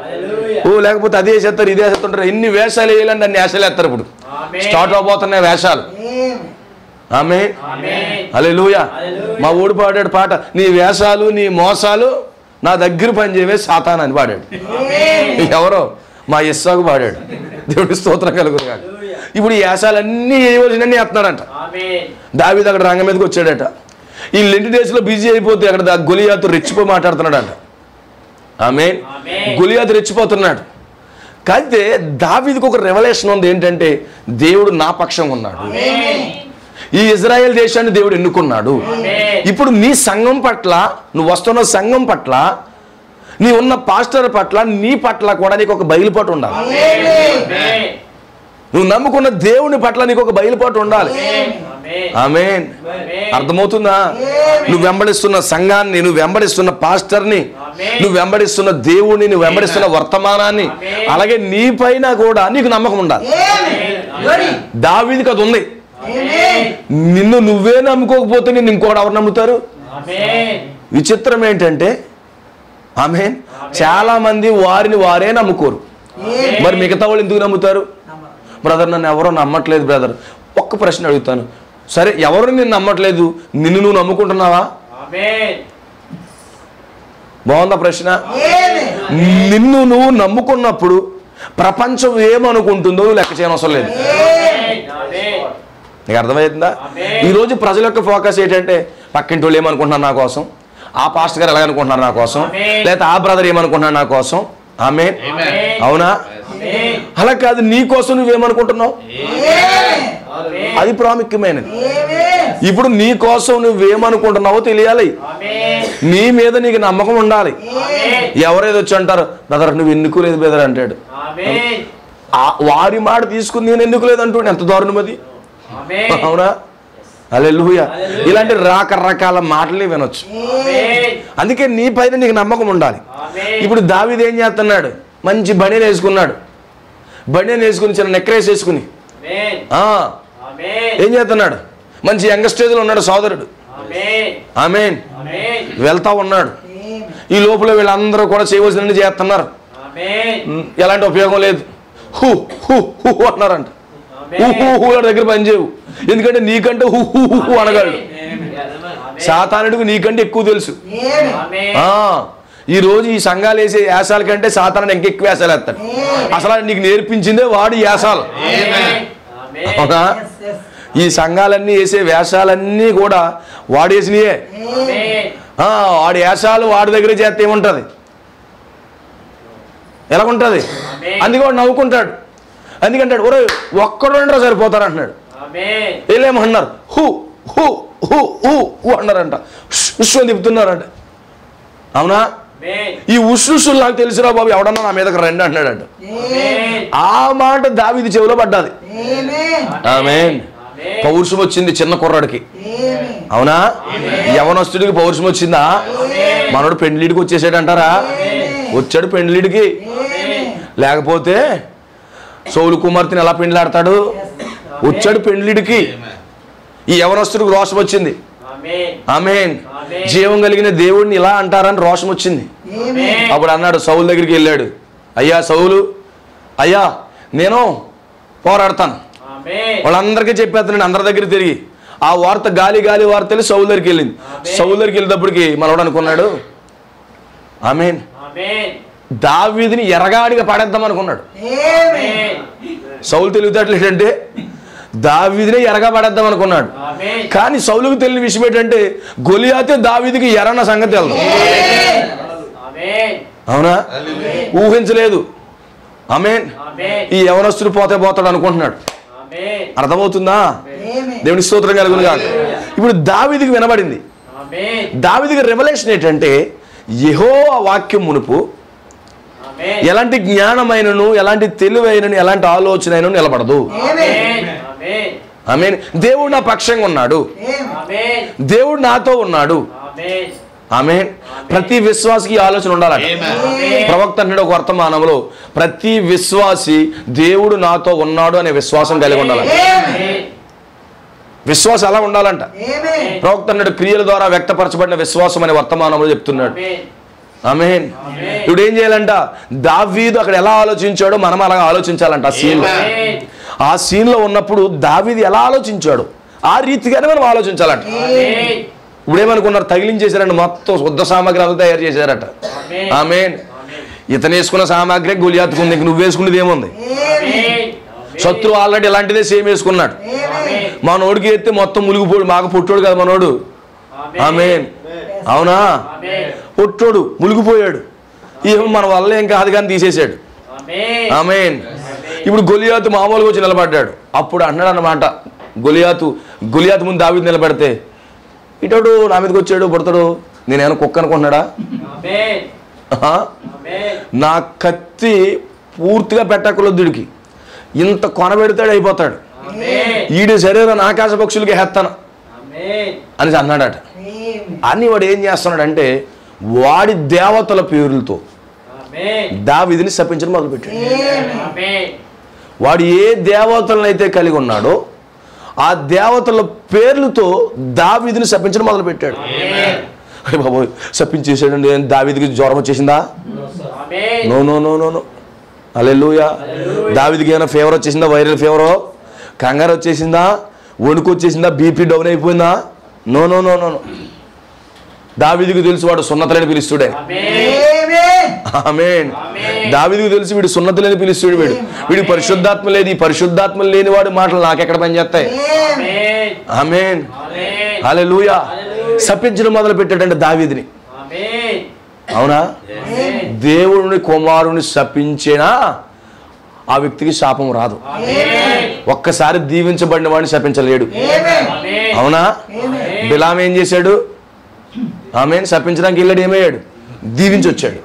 లేకపోతే అదే చేస్తారు, ఇదే చేస్తుంటారు. ఎన్ని వేషాలు వేయాలని అన్ని వేషాలు వేస్తారు. ఇప్పుడు స్టార్ట్ అవబోతున్నాయి వేషాలు. ఆమేన్. హల్లెలూయా. మా ఊడు పాడాడు పాట, నీ వేషాలు నీ మోసాలు నా దగ్గర పని చేయవే సాతాను అని పాడాడు. ఎవరో మా ఇస్సాకు పాడాడు. దేవుడి స్తోత్రం కలుగును. ఇప్పుడు ఈ వేషాలన్నీ వేయవలసినన్నీ వేస్తున్నాడంట. దావీదు అక్కడ రంగం మీదకి వచ్చాడట. ఈ లెంటి డేస్లో బిజీ అయిపోతే అక్కడ గొలియాతు రెచ్చిపోయి మాట్లాడుతున్నాడంట. ఆమేన్. గొలియాతు రెచ్చిపోతున్నాడు. అయితే దావీదుకు ఒక రెవల్యూషన్ ఉంది. ఏంటంటే దేవుడు నా పక్షంగా ఉన్నాడు. ఈ ఇజ్రాయెల్ దేశాన్ని దేవుడు ఎన్నుకున్నాడు. ఇప్పుడు నీ సంఘం పట్ల, నువ్వు వస్తున్న సంఘం పట్ల, నీ ఉన్న పాస్టర్ పట్ల, నీ పట్ల కూడా నీకు ఒక బయలుపాటు ఉండాలి. నువ్వు నమ్ముకున్న దేవుని పట్ల నీకు ఒక బయలుపాటు ఉండాలి. ఆమేన్. అర్థమవుతుందా? నువ్వు వెంబడిస్తున్న సంఘాన్ని, నువ్వు వెంబడిస్తున్న పాస్టర్ని, నువ్వు వెంబడిస్తున్న దేవుని, నువ్వు వెంబడిస్తున్న వర్తమానాన్ని, అలాగే నీ పైన కూడా నీకు నమ్మకం ఉండాలి. దావీదుకి అది ఉంది. నిన్ను నువ్వే నమ్ముకోకపోతే నిన్ను ఇంకోటి ఎవరు నమ్ముతారు? విచిత్రం ఏంటంటే ఆమేన్, చాలా మంది వారిని వారే నమ్ముకోరు. మరి మిగతా వాళ్ళు ఎందుకు నమ్ముతారు? బ్రదర్ నన్ను ఎవరో నమ్మట్లేదు బ్రదర్. ఒక్క ప్రశ్న అడుగుతాను, సరే ఎవరు నిన్ను నమ్మట్లేదు, నిన్ను నువ్వు నమ్ముకుంటున్నావా? బాగుందా ప్రశ్న? నిన్ను నువ్వు నమ్ముకున్నప్పుడు ప్రపంచం ఏమనుకుంటుందో నువ్వు లెక్క చేయనవసరం లేదు. నీకు అర్థమవుతుందా? ఈరోజు ప్రజల యొక్క ఫోకస్ ఏంటంటే పక్కింటి వాళ్ళు ఏమనుకుంటున్నారు నా కోసం, ఆ పాస్టర్ గారు ఎలాగనుకుంటున్నారు నా కోసం, లేదా ఆ బ్రదర్ ఏమనుకుంటున్నారు నా కోసం. ఆమేన్. అవునా? అలా కాదు, నీ కోసం నువ్వేమనుకుంటున్నావు అది ప్రాముఖ్యమైనది. ఇప్పుడు నీ కోసం నువ్వేమనుకుంటున్నావో తెలియాలి. నీ మీద నీకు నమ్మకం ఉండాలి. ఎవరేదో వచ్చి అంటారు, బ్రదర్ నువ్వు ఎన్నుకోలేదు బ్రదర్ అంటాడు. వారి మాట తీసుకుని నేను ఎన్నుకోలేదు అంటూ ఎంత దారుణం అది. అవునా? హల్లెలూయా. ఇలాంటి రకరకాల మాటలే వినొచ్చు. అందుకే నీ పైన నీకు నమ్మకం ఉండాలి. ఇప్పుడు దావీదు ఏం చేస్తున్నాడు? మంచి బనీలు వేసుకున్నాడు. బనీలు వేసుకుని చిన్న నెక్లెస్ వేసుకుని ఏం చేస్తున్నాడు? మంచి యంగ్ స్టేజ్లో ఉన్నాడు సోదరుడు. ఆమేన్. వెళ్తా ఉన్నాడు. ఈ లోపల వీళ్ళందరూ కూడా చేయవలసినన్ని చేస్తున్నారు. ఎలాంటి ఉపయోగం లేదు. హూ హూ హూ అన్నారంట. హూ దగ్గర పనిచేయవు. ఎందుకంటే నీకంటే హూ హూ హూ అనగాడు. సాతానుడికి నీకంటే ఎక్కువ తెలుసు. ఈ రోజు ఈ సంఘాలు వేసే యాసాల కంటే సాతానుడు ఇంకెక్కువ యాసాలు వేస్తాడు. అసలు నీకు నేర్పించిందే వాడు యాసాలు. అవునా? ఈ సంఘాలన్నీ వేసే వేషాలన్నీ కూడా వాడేసినయే. వాడి వేషాలు వాడి దగ్గర చేస్తే ఏముంటుంది? ఎలాగుంటుంది? అందుకే వాడు నవ్వుకుంటాడు. అందుకంటాడు ఒరే ఒక్కడు రెండో సరిపోతారు అంటున్నాడు. వీళ్ళేమన్నారు? హూ హూ హూ హూ హూ అన్నారంట. ఉష్షు తిప్పుతున్నారంట. అవునా? ఈ ఉష్షులు నాకు తెలుసురా బాబు, ఎవడన్నా నా మీదకి రండి అంటున్నాడంట. ఆ మాట దావీదు చెవిలో పడ్డది. ఆమేన్. పౌరుషం వచ్చింది చిన్న కుర్రాడికి. అవునా? యవనస్తుడికి పౌరుషం వచ్చిందా? మనోడు పెండ్లిడికి వచ్చేసాడంటారా? వచ్చాడు పెండ్లిడికి. లేకపోతే సౌలు కుమార్తెని ఎలా పెండ్లాడతాడు? వచ్చాడు పెండ్లిడికి. ఈ యవనస్తుడికి రోషం వచ్చింది. ఆమేన్. జీవం కలిగిన దేవుడిని ఇలా అంటారని రోషం వచ్చింది. అప్పుడు అన్నాడు, సౌలు దగ్గరికి వెళ్ళాడు. అయ్యా సౌలు, అయ్యా నేను పోరాడతాను. వాళ్ళందరికీ చెప్పేస్తాను అందరి దగ్గర తిరిగి. ఆ వార్త గాలి గాలి వార్త వెళ్ళి సౌలు దగ్గరికి వెళ్ళింది. సౌలు దగ్గరికి వెళ్ళేటప్పటికి మనోడు అనుకున్నాడు, ఆమేన్, దావీదుని ఎరగాడిగా పడేద్దాం అనుకున్నాడు. సౌలు తెలివితేటలు ఏంటంటే దావీదునే ఎరగా పడేద్దాం అనుకున్నాడు. కానీ సౌలుకు తెలియని విషయం ఏంటంటే గొలియాతే దావీదుకి ఎరన్న సంగతి వెళ్దాం. అవునా? ఊహించలేదు. ఆమేన్. ఈ యవనస్తుడు పోతే పోతాడు అనుకుంటున్నాడు. అర్థమవుతుందా? దేవుని స్తోత్రం కలుగును గాక. ఇప్పుడు దావీదుకి వినబడింది. దావీదుకి రెవల్యూషన్ ఏంటంటే యెహోవా వాక్యం మునుపు ఎలాంటి జ్ఞానమైనను, ఎలాంటి తెలివైనను, ఎలాంటి ఆలోచన అయినను నిలబడదు. ఆమేన్. దేవుడు నా పక్షంగా ఉన్నాడు. దేవుడు నాతో ఉన్నాడు. ఆమేన్. ప్రతి విశ్వాసికి ఆలోచన ఉండాలంట. ప్రవక్త అన్నాడు ఒక వర్తమానంలో, ప్రతి విశ్వాసి దేవుడు నాతో ఉన్నాడు అనే విశ్వాసం కలిగి ఉండాలంట. విశ్వాసం అలా ఉండాలంట. ప్రవక్త అన్నాడు క్రియల ద్వారా వ్యక్తపరచబడిన విశ్వాసం అనే వర్తమానంలో చెప్తున్నాడు. ఆమేన్. ఇప్పుడు ఏం చేయాలంట? దావీదు అక్కడ ఎలా ఆలోచించాడో మనం అలాగా ఆలోచించాలంట. ఆ సీన్ లో ఉన్నప్పుడు దావీదు ఎలా ఆలోచించాడు ఆ రీతిగానే మనం ఆలోచించాలంట. ఇప్పుడు ఏమనుకున్నారు? తగిలించేశారంట, మొత్తం శుద్ధ సామాగ్రి అంతా తయారు చేశారట. ఆమేన్. ఇతను వేసుకున్న సామాగ్రి గొలియాతుకుంది, నువ్వు వేసుకునేది ఏముంది? శత్రువు ఆల్రెడీ ఇలాంటిదే సేమ్ వేసుకున్నాడు. మనోడికి ఎత్తే మొత్తం ములిగిపోడు. మాకు పుట్టోడు కదా మనోడు. ఆమేన్. అవునా? పుట్టోడు ములిగిపోయాడు. ఏమో మన వల్ల ఏం కాదు కానీ తీసేశాడు. ఆమేన్. ఇప్పుడు గొలియాతు మామూలుగా వచ్చి నిలబడ్డాడు. అప్పుడు అన్నాడు అన్నమాట, గొలియాతు ముందు దావీదు నిలబడితే, ఇటోడు నా మీదకి వచ్చాడు పుడతాడు, నేనేమైనా కుక్క అనుకుంటున్నాడా? నా కత్తి పూర్తిగా పెట్టకూడదుడికి, ఇంత కొనబెడతాడు అయిపోతాడు, ఈడి శరీరం ఆకాశ పక్షులకి హెత్తను అని అన్నాడట. అని వాడు ఏం చేస్తున్నాడంటే వాడి దేవతల పేర్లతో దావీదుని శపించడం మొదలుపెట్టాడు. వాడు ఏ దేవతలను అయితే కలిగి ఉన్నాడో ఆ దేవతల పేర్లతో దావీదుని శపించడం మొదలుపెట్టాడు. అరే బాబోయ్, శపించేసాడండి. దావీదుకి జ్వరం వచ్చేసిందా? No no no no no. హల్లెలూయా. దావీదుకి ఏమైనా ఫీవర్ వచ్చేసిందా? వైరల్ ఫీవరో, కంగారు వచ్చేసిందా, వణుకు వచ్చేసిందా, బీపీ డౌన్ అయిపోయిందా? No no no no. దావీదుకు తెలుసు వాడు సున్నతులని పిలుస్తుడే. ఆమేన్. దావీదుకు తెలుసు వీడు సున్నతులని పిలుస్తుడు. వీడికి పరిశుద్ధాత్మ లేదు. ఈ పరిశుద్ధాత్మ లేని వాడు మాటలు నాకెక్కడ పనిచేస్తాయి? ఆమేన్. హల్లెలూయా. శపించడం మొదలు పెట్టాడంటే దావీదుని. అవునా? దేవుని కుమారుని శపించినా ఆ వ్యక్తికి శాపం రాదు. ఒక్కసారి దీవించబడిన వాడిని శపించలేడు. అవునా? బిలాం ఏం చేశాడు? ఆమేన్. శపించడానికి వెళ్ళాడు, ఏమయ్యాడు? దీవించి వచ్చాడు.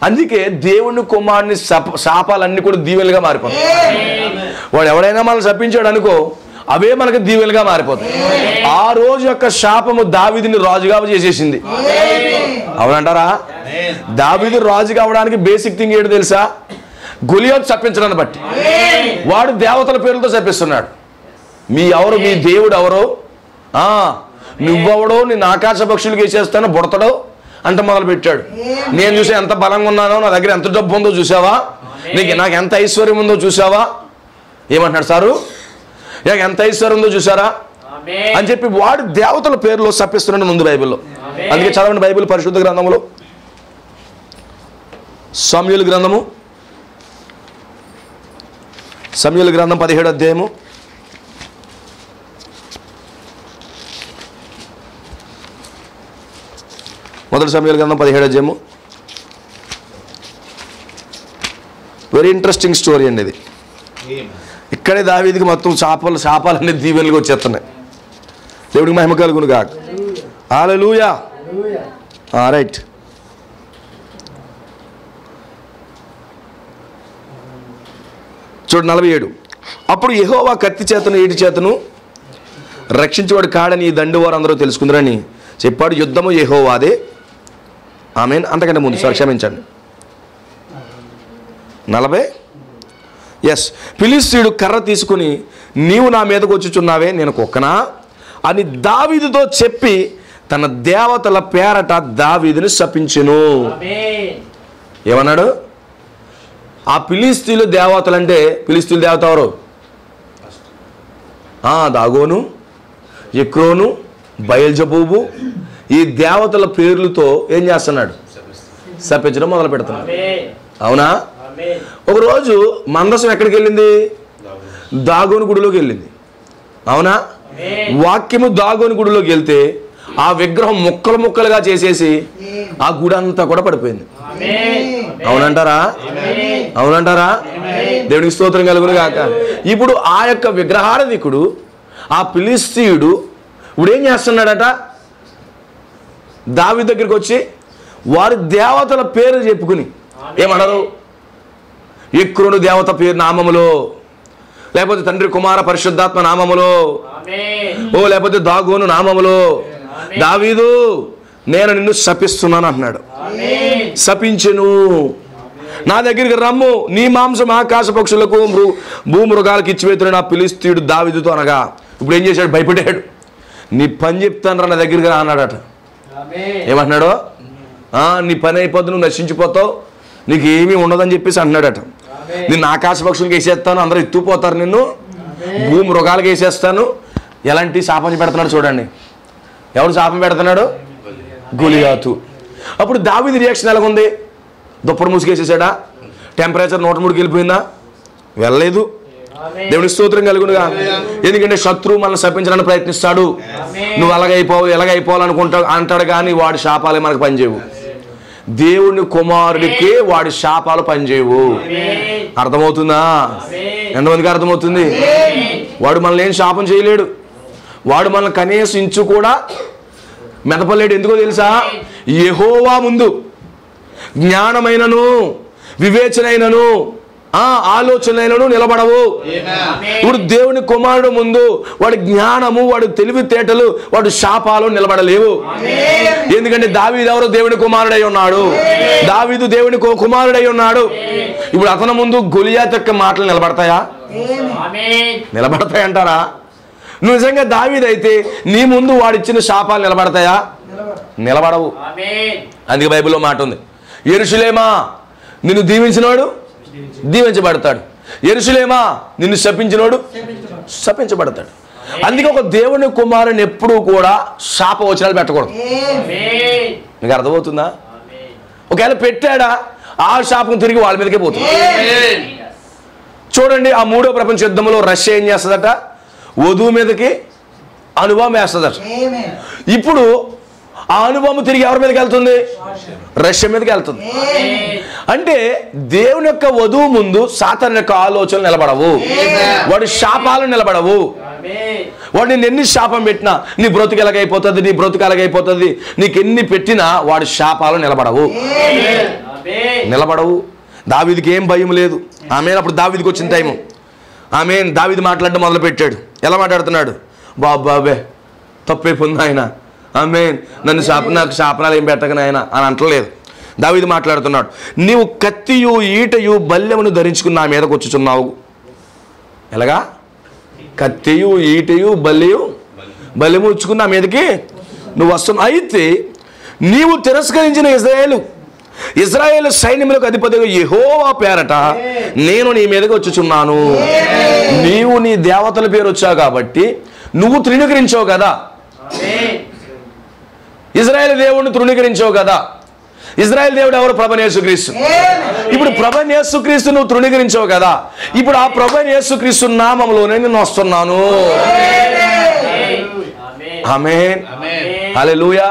అందుకే దేవుని కుమారుని శాపాలన్నీ కూడా దీవెలుగా మారిపోతాయి. వాడు ఎవడైనా మనల్ని శపించాడు అనుకో, అవే మనకు దీవెలుగా మారిపోతాయి. ఆ రోజు యొక్క శాపము దావీదుని రాజుగా చేసేసింది. అవునంటారా? దావీదు రాజు కావడానికి బేసిక్ థింగ్ ఏంటో తెలుసా? గొలియాతు శపించడాన్ని బట్టి వాడు దేవతల పేర్లతో శపిస్తున్నాడు. మీ దేవుడు ఎవరో, నువ్వెవడో, నేను ఆకాశ పక్షులకి వేసేస్తాను బుడతడో అంట మొదలు పెట్టాడు. నేను చూసా ఎంత బలంగా ఉన్నానో, నా దగ్గర ఎంత డబ్బు ఉందో చూసావా, నాకు ఎంత ఐశ్వర్యం ఉందో చూసావా, ఏమంటున్నాడు సారు, ఎంత ఐశ్వర్యం ఉందో చూసారా అని చెప్పి వాడు దేవతల పేర్లో శపిస్తున్నాడు ముందు బైబిల్లో. అందుకే చదవండి బైబిల్ పరిశుద్ధ గ్రంథములో సమూయేలు గ్రంథం 17వ అధ్యాయము 1 సమూయేలు గ్రంథం 17వ అధ్యాయము. వెరీ ఇంట్రెస్టింగ్ స్టోరీ అండి ఇది. ఇక్కడే దావీదుకి మొత్తం శాపాలన్నీ దీవెనలుగా వచ్చేస్తున్నాయి. దేవుడికి మహిమ కలుగును గాక. హల్లెలూయా. రైట్. చూడు 47. అప్పుడు యెహోవా కత్తి చేతను ఈటి చేతను రక్షించేవాడు కాడని ఈ దండు వారు అందరూ తెలుసుకుందరని చెప్పాడు. యుద్ధము యెహోవాదే. ఆమేన్. అంతకంటే ముందు సార్ క్షమించండి. 40. ఎస్. ఫిలిష్తీయుడు కర్ర తీసుకుని నీవు నా మీదకు వచ్చుచున్నావే, నేను కుక్కనా అని దావీదుతో చెప్పి తన దేవతల పేరట దావీదుని శపించెను. ఏమన్నాడు? ఆ ఫిలిష్తీయులు దేవతలంటే ఫిలిష్తీయులు దేవత ఎవరు? దాగోను, ఎక్రోను, బయల్జబూబు, ఈ దేవతల పేర్లతో ఏం చేస్తున్నాడు? శపించడం మొదలు పెడుతున్నాడు. అవునా? ఒకరోజు మందసం ఎక్కడికి వెళ్ళింది? దాగోను గుడిలోకి వెళ్ళింది. అవునా? వాక్యము దాగోను గుడిలోకి వెళ్తే ఆ విగ్రహం ముక్కలు ముక్కలుగా చేసేసి ఆ గుడి అంతా కూడా పడిపోయింది. అవునంటారా? అవునంటారా? దేవునికి స్తోత్రం కలుగును గాక. ఇప్పుడు ఆ యొక్క విగ్రహారాధికుడు, ఆ ఫిలిష్తీయుడు ఇప్పుడు ఏం చేస్తున్నాడట? దావీదు దగ్గరికి వచ్చి వారి దేవతల పేరు చెప్పుకుని ఏమన్నారు? ఎక్రోను దేవత పేరు నామములో, లేకపోతే తండ్రి కుమార పరిశుద్ధాత్మ నామములో, లేకపోతే దాగోను నామములో, దావీదు నేను నిన్ను శపిస్తున్నాను అంటున్నాడు. శపించెను. నా దగ్గరికి రమ్ము, నీ మాంసం ఆకాశ పక్షులకు భూమృగాలకు ఇచ్చివేతుడు నా ఫిలిష్తీయుడు దావీదుతో అనగా. ఇప్పుడు ఏం చేశాడు? భయపడ్డాడు. నీ పని చెప్తాను రా, నా దగ్గరికి రా అన్నాడట. ఏమంటున్నాడు? నీ పని అయిపోద్దు, నువ్వు నశించిపోతావు, నీకు ఏమీ ఉండదని చెప్పేసి అంటున్నాడట. నిన్ను ఆకాశ పక్షులకు వేసేస్తాను, అందరూ ఎత్తుకుపోతారు, నిన్ను భూమృగాలకు వేసేస్తాను. ఎలాంటి శాపం పెడుతున్నాడు చూడండి. ఎవరు శాపం పెడుతున్నాడు? గొలియాతు. అప్పుడు దావీదు రియాక్షన్ ఎలాగుంది? దుప్పటి మూసుకేసేసాడా? టెంపరేచర్ 103కి వెళ్ళిపోయిందా? వెళ్ళలేదు. దేవుని స్తోత్రం కలుగునుగా. ఎందుకంటే శత్రువు మనల్ని శపించడానికి ప్రయత్నిస్తాడు. నువ్వు ఎలాగైపోవాలనుకుంటావు అంటాడు, కానీ వాడి శాపాలే మనకు పనిచేయవు. దేవుని కుమారుడికే వాడి శాపాలు పనిచేయవు. అర్థమవుతుందా? ఎంతమందికి అర్థమవుతుంది? వాడు మనల్ని ఏం శాపం చేయలేడు. వాడు మనల్ని కనీసం ఇంచు కూడా మెదపలేడు. ఎందుకో తెలుసా? యెహోవా ముందు జ్ఞానమైనను వివేచనైనను ఆలోచనైనను నిలబడవు. ఇప్పుడు దేవుని కుమారుడు ముందు వాడి జ్ఞానము, వాడి తెలివితేటలు, వాడు శాపాలు నిలబడలేవు. ఎందుకంటే దావీదు ఎవరో దేవుని కుమారుడై ఉన్నాడు. దావీదు దేవుని కుమారుడై ఉన్నాడు. ఇప్పుడు అతని ముందు గొలియాతు యొక్క మాటలు నిలబడతాయా? నిలబడతాయంటారా? నువ్వు నిజంగా దావీదు అయితే నీ ముందు వాడిచ్చిన శాపాలు నిలబడతాయా? నిలబడవు. అందుకే బైబిల్లో మాట ఉంది, యెరూషలేమా నిన్ను దీవించినోడు దీవించబడతాడు, యెరూషలేమా నిన్ను శపించినోడు శపించబడతాడు. అందుకే ఒక దేవుని కుమారుని ఎప్పుడూ కూడా శాపవచనాలు పెట్టకూడదు. మీకు అర్థమవుతుందా? ఒకవేళ పెట్టాడా ఆ శాపం తిరిగి వాళ్ళ మీదకే పోతుంది. చూడండి, ఆ 3వ ప్రపంచ యుద్ధంలో రష్యా ఏం చేస్తుందట? వధువు మీదకి అనుభవం వేస్తుందట. ఇప్పుడు ఆ అనుభవం తిరిగి ఎవరి మీదకి వెళ్తుంది? రష్యా మీదకి వెళ్తుంది. అంటే దేవుని యొక్క వధువు ముందు సాతాను యొక్క ఆలోచనలు నిలబడవు, వాడి శాపాలు నిలబడవు. వాడు నేను ఎన్ని శాపం పెట్టినా నీ బ్రతుకు ఎలాగైపోతుంది, నీ బ్రతుకు ఎలాగైపోతుంది, నీకు ఎన్ని పెట్టినా వాడి శాపాలు నిలబడవు. దావీదుకి ఏం భయం లేదు. ఆమెన్. అప్పుడు దావీదుకి వచ్చిన టైము. ఆమెన్. దావీదు మాట్లాడడం మొదలు పెట్టాడు. ఎలా మాట్లాడుతున్నాడు? బాబే తప్పైపోయింది ఆయన. ఆమెన్. నాకు శాపనాలు ఏం పెట్టకని ఆయన అని అంటలేదు. దావీదు మాట్లాడుతున్నాడు, నీవు కత్తియు ఈటయు బల్లెమును ధరించుకుని నా మీదకు వచ్చుచున్నావు. ఎలాగా? కత్తియు ఈటయు బల్లెము వచ్చుకుని నా మీదకి నువ్వు వస్తున్నావు. అయితే నీవు తిరస్కరించిన ఇజ్రాయేలు సైన్యములకు అధిపతిగా యెహోవా పేరట నేను నీ మీదకి వచ్చుచున్నాను. నీవు నీ దేవతల పేరు వచ్చావు కాబట్టి నువ్వు తృణీకరించావు కదా, ఇజ్రాయేల్ దేవుడిని తృణీకరించావు కదా. ఇజ్రాయేల్ దేవుడు ఎవరు? ప్రభువైన యేసుక్రీస్తు. ఇప్పుడు ప్రభువైన యేసుక్రీస్తు నువ్వు తృణీకరించావు కదా, ఇప్పుడు ఆ ప్రభువైన యేసుక్రీస్తు నామములోనే నేను వస్తున్నాను. ఆమేన్, హల్లెలూయా.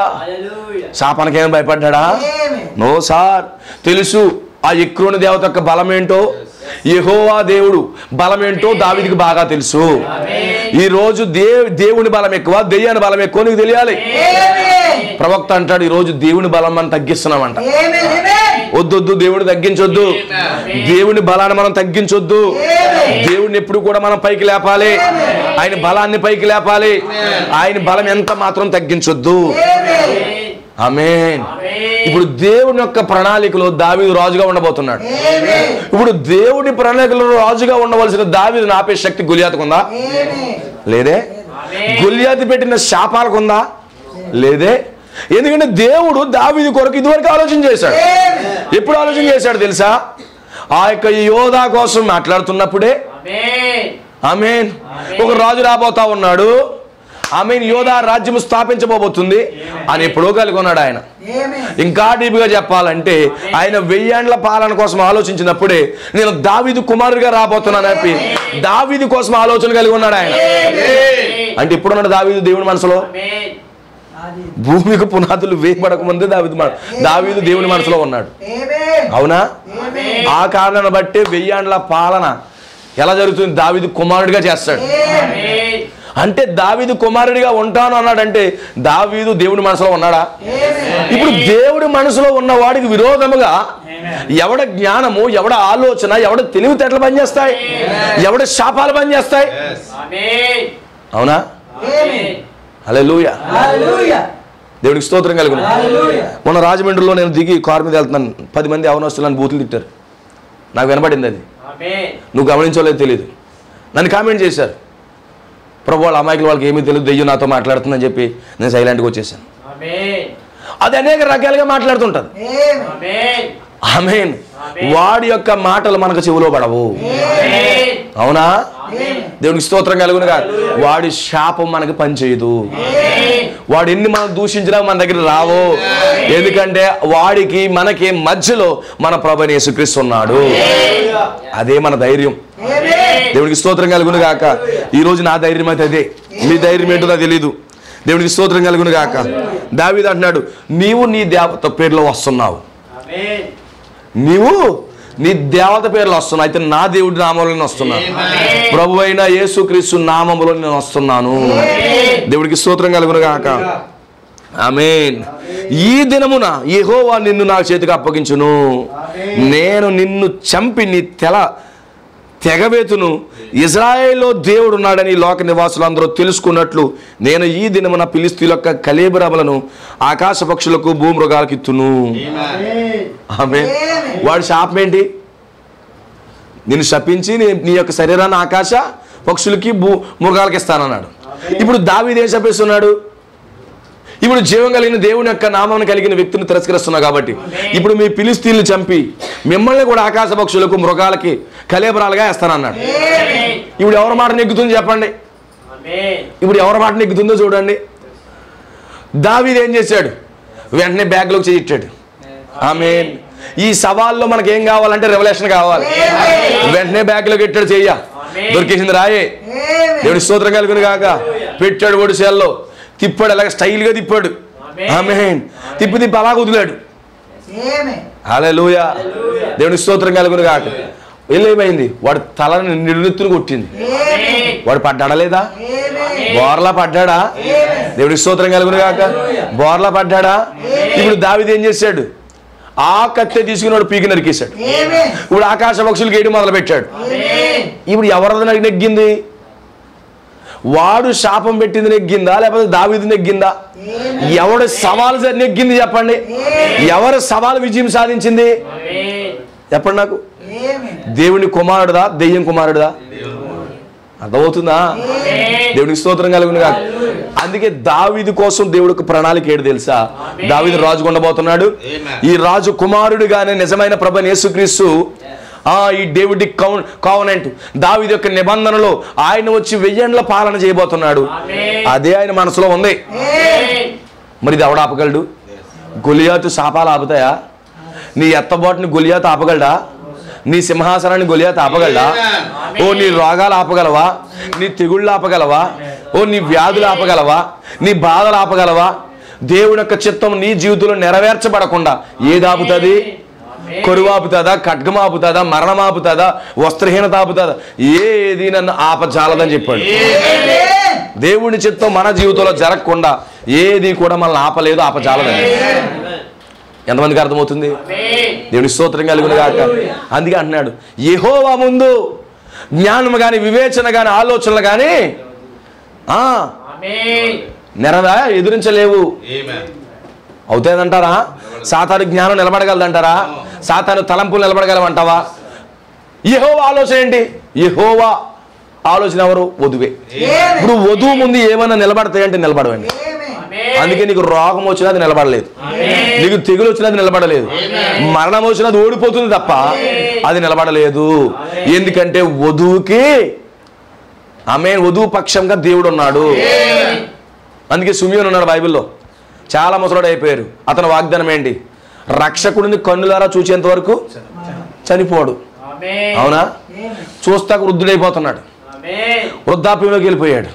శాపానికేం భయపడ్డా? No sir. తెలుసు ఆ ఎక్రోని దేవత యొక్క బలం ఏంటో, యెహోవా దేవుడు బలం ఏంటో దావీదుకి బాగా తెలుసు. ఈరోజు దేవుని బలం ఎక్కువ, దెయ్యాని బలం ఎక్కువ నీకు తెలియాలి. ప్రవక్త అంటాడు, ఈరోజు దేవుని బలం మనం తగ్గిస్తున్నామంట. వద్దొద్దు, దేవుని తగ్గించొద్దు, దేవుని బలాన్ని మనం తగ్గించొద్దు. దేవుడిని ఎప్పుడు కూడా మనం పైకి లేపాలి, ఆయన బలాన్ని పైకి లేపాలి, ఆయన బలం ఎంత మాత్రం తగ్గించొద్దు. ఆమేన్. ఇప్పుడు దేవుని యొక్క ప్రణాళికలో దావీదు రాజుగా ఉండబోతున్నాడు. ఇప్పుడు దేవుడి ప్రణాళికలో రాజుగా ఉండవలసిన దావీదుని ఆపే శక్తి గొలియాతుకు ఉందా? లేదే. గొలియాతు పెట్టిన శాపాలకు ఉందా? లేదే. ఎందుకంటే దేవుడు దావీదు కొరకు ఇదివరకు ఆలోచన చేశాడు. ఎప్పుడు ఆలోచన చేశాడు తెలుసా? ఆ యొక్క యోధా కోసం మాట్లాడుతున్నప్పుడే. ఆమేన్. ఒక రాజు రాబోతా ఉన్నాడు, ఆమేన్, యోధా రాజ్యం స్థాపించబోతుంది అని ఎప్పుడో కలిగి ఉన్నాడు ఆయన. ఇంకా డీప్గా చెప్పాలంటే ఆయన 1000 ఏండ్ల పాలన కోసం ఆలోచించినప్పుడే నేను దావీదు కుమారుడిగా రాబోతున్నాను చెప్పి దావీదు కోసం ఆలోచన కలిగి ఉన్నాడు ఆయన. అంటే ఇప్పుడున్నాడు దావీదు దేవుని మనసులో. భూమికి పునాదులు వేయబడక ముందే దావీదు దేవుని మనసులో ఉన్నాడు. అవునా? ఆ కారణాన్ని బట్టి 1000 ఏండ్ల పాలన ఎలా జరుగుతుంది? దావీదు కుమారుడిగా చేస్తాడు. అంటే దావీదు కుమారుడిగా ఉంటాను అన్నాడంటే దావీదు దేవుడి మనసులో ఉన్నాడా? ఇప్పుడు దేవుడి మనసులో ఉన్న వాడికి విరోధముగా ఎవడ జ్ఞానము, ఎవడ ఆలోచన, ఎవడ తెలివితేటలు పనిచేస్తాయి, ఎవడ శాపాలు పనిచేస్తాయి. అవునా? హల్లెలూయా. దేవుడికి స్తోత్రం కలుగును. మొన్న రాజమండ్రిలో నేను దిగి కారు మీద వెళ్తున్నాను, 10 మంది అవనస్తులను బూతులు తిట్టారు. నాకు వినపడింది. అది నువ్వు గమనించలేదు తెలియదు. నన్ను కామెంట్ చేశారు, ప్రభు వాళ్ళ అమాయకులు వాళ్ళకి ఏమీ తెలియదు, దెయ్యం నాతో మాట్లాడుతుందని చెప్పి నేను సైలెంట్గా వచ్చేసాను. అది అనేక రకాలుగా మాట్లాడుతుంటది. ఆమేన్. వాడి యొక్క మాటలు మనకు చెవిలో పడవు. అవునా? దేవునికి స్తోత్రం కలుగును కాదు. వాడి శాపం మనకి పనిచేయదు. వాడు ఎన్ని మనం దూషించినా మన దగ్గర రావు. ఎందుకంటే వాడికి మనకి మధ్యలో మన ప్రభువైన యేసుక్రీస్తు ఉన్నాడు. అదే మన ధైర్యం. దేవునికి స్తోత్రం కలుగును గాక. ఈరోజు నా ధైర్యం అయితే అదే, మీ ధైర్యం ఏంటో నాకు తెలీదు. దేవునికి స్తోత్రం కలుగును గాక. దావీదు అంటున్నాడు, నీవు నీ దేవత పేరులో వస్తున్నావు, నీవు నీ దేవత పేర్లు వస్తున్నావు. అయితే నా దేవుడి నామంలో నేను వస్తున్నాను, ప్రభు అయిన యేసుక్రీస్తు నామములో నేను వస్తున్నాను. దేవుడికి స్తోత్రం కలుగును గాక. ఆమేన్. ఈ దినమున యెహోవా నిన్ను నా చేతికి అప్పగించును, నేను నిన్ను చంపి నీ తెగవేతును. ఇజ్రాయేల్లో దేవుడు ఉన్నాడని లోక నివాసులందరూ తెలుసుకున్నట్లు నేను ఈ దినమున ఫిలిష్తీయుల యొక్క కళేబరములను ఆకాశ పక్షులకు భూమృగాలకు ఇత్తును. ఆమేన్. వాడి శాపం ఏంటి? నిన్ను శపించి నీ యొక్క శరీరాన్ని ఆకాశ పక్షులకి మృగాలకి ఇస్తానన్నాడు. ఇప్పుడు దావీదు ఏం శపిస్తున్నాడు? ఇప్పుడు జీవం కలిగిన దేవుని యొక్క నామాన్ని కలిగిన వ్యక్తిని తిరస్కరిస్తున్నా కాబట్టి ఇప్పుడు మీ ఫిలిష్తీయులను చంపి మిమ్మల్ని కూడా ఆకాశ పక్షులకు మృగాలకి కళేబరాలుగా వేస్తానన్నాడు. ఇప్పుడు ఎవరి మాట నెగ్గుతుంది చెప్పండి? ఇప్పుడు ఎవరి మాట నెగ్గుతుందో చూడండి. దావీదు ఏం చేశాడు? వెంటనే బ్యాగ్లోకి చేయించాడు. ఆమేన్. ఈ సవాల్లో మనకి ఏం కావాలంటే రెవల్యూషన్ కావాలి. వెంటనే బ్యాగ్లోకి పెట్టాడు. చెయ్య దొరికేసింది రాయే. దేవుడి స్తోత్రం కలుగును గాక. పెట్టాడు ఒడిశాల్లో, తిప్పాడు, అలాగే స్టైల్గా తిప్పాడు. ఆమేన్. తిప్పి అలాగ వదిలాడు. హల్లెలూయా. దేవుడి స్తోత్రం కలుగును గాక. ఏమైంది? వాడు తలని నిలునెత్తును కొట్టింది. వాడు పడ్డాడా లేదా? బోర్లా పడ్డాడా? దేవుడి స్తోత్రం కలుగును గాక. బోర్లా పడ్డాడా? ఇప్పుడు దావీదు ఏం చేశాడు? ఆ కత్తి తీసుకున్నాడు, పీకి నరికేశాడు. ఇప్పుడు ఆకాశ పక్షులు గేటు మొదలు పెట్టాడు. ఇప్పుడు ఎవరిది నెగ్గింది? వాడు శాపం పెట్టింది నెగ్గిందా లేకపోతే దావీదు నెగ్గిందా? ఎవడు సవాలు నెగ్గింది చెప్పండి? ఎవరు సవాలు విజయం సాధించింది చెప్పండి నాకు? దేవుని కుమారుడుదా దెయ్యం కుమారుడుదా? అర్థమవుతుందా? దేవునికి స్తోత్రం కలుగును గాక. అందుకే దావీదు కోసం దేవుడికి ప్రణాళిక ఏడు తెలుసా? దావీదు రాజు ఉండబోతున్నాడు. ఈ రాజు కుమారుడుగానే నిజమైన ప్రభువైన యేసుక్రీస్తు ఈ డేవిడ్ కావనెంట్ దావీదు యొక్క నిబంధనలో ఆయన వచ్చి 1000 ఏళ్ల పాలన చేయబోతున్నాడు. అదే ఆయన మనసులో ఉంది. మరి ఇది ఎవడు ఆపగలడు? గొలియాతు శాపాలు ఆపుతాయా? నీ ఎత్తబాటుని గొలియాతు ఆపగలడా? నీ సింహాసనాన్ని గొలియాతు ఆపగలడా? ఓ నీ రోగాలు ఆపగలవా? నీ తెగుళ్ళు ఆపగలవా? ఓ నీ వ్యాధులు ఆపగలవా? నీ బాధలు ఆపగలవా? దేవుని యొక్క చిత్తం నీ జీవితంలో నెరవేర్చబడకుండా ఏది ఆపుతుంది? కరువు ఆపుతుందా? ఖడ్గం ఆపుతుందా? మరణం ఆపుతుందా? వస్త్రహీనత ఆపుతుందా? ఏది నన్ను ఆపజాలదని చెప్పాడు. దేవుని చిత్తం మన జీవితంలో జరగకుండా ఏది కూడా మనల్ని ఆపలేదు, ఆపజాలదని. ఎంతమందికి అర్థమవుతుంది? దేవుని స్తోత్రం కలుగును గాక. అందుకే అంటున్నాడు, యెహోవా ముందు జ్ఞానం కానీ వివేచన కానీ ఆలోచనలు కానీ ఎదురించలేవు. అవుతాయంటారా? సాతాను జ్ఞానం నిలబడగలదంటారా? సాతాను తలంపులు నిలబడగలమంటావా? యెహోవా ఆలోచన ఏంటి? యెహోవా ఆలోచన ఎవరు? వధువే. ఇప్పుడు వధువు ముందు ఏమైనా నిలబడతాయంటే నిలబడవండి. అందుకే నీకు రోగం వచ్చినది నిలబడలేదు, నీకు తెగులు వచ్చినది నిలబడలేదు, మరణం వచ్చినది ఓడిపోతుంది తప్ప అది నిలబడలేదు. ఎందుకంటే వధువుకి వధువు పక్షంగా దేవుడు ఉన్నాడు. అందుకే సిమియోను ఉన్నాడు బైబిల్లో. చాలా ముసలుడు అయిపోయారు. అతని వాగ్దానం ఏంటి? రక్షకుడిని కన్నులారా చూసేంత వరకు చనిపోడు. అవునా? చూస్తాక వృద్ధుడైపోతున్నాడు, వృద్ధాప్యంలోకి వెళ్ళిపోయాడు.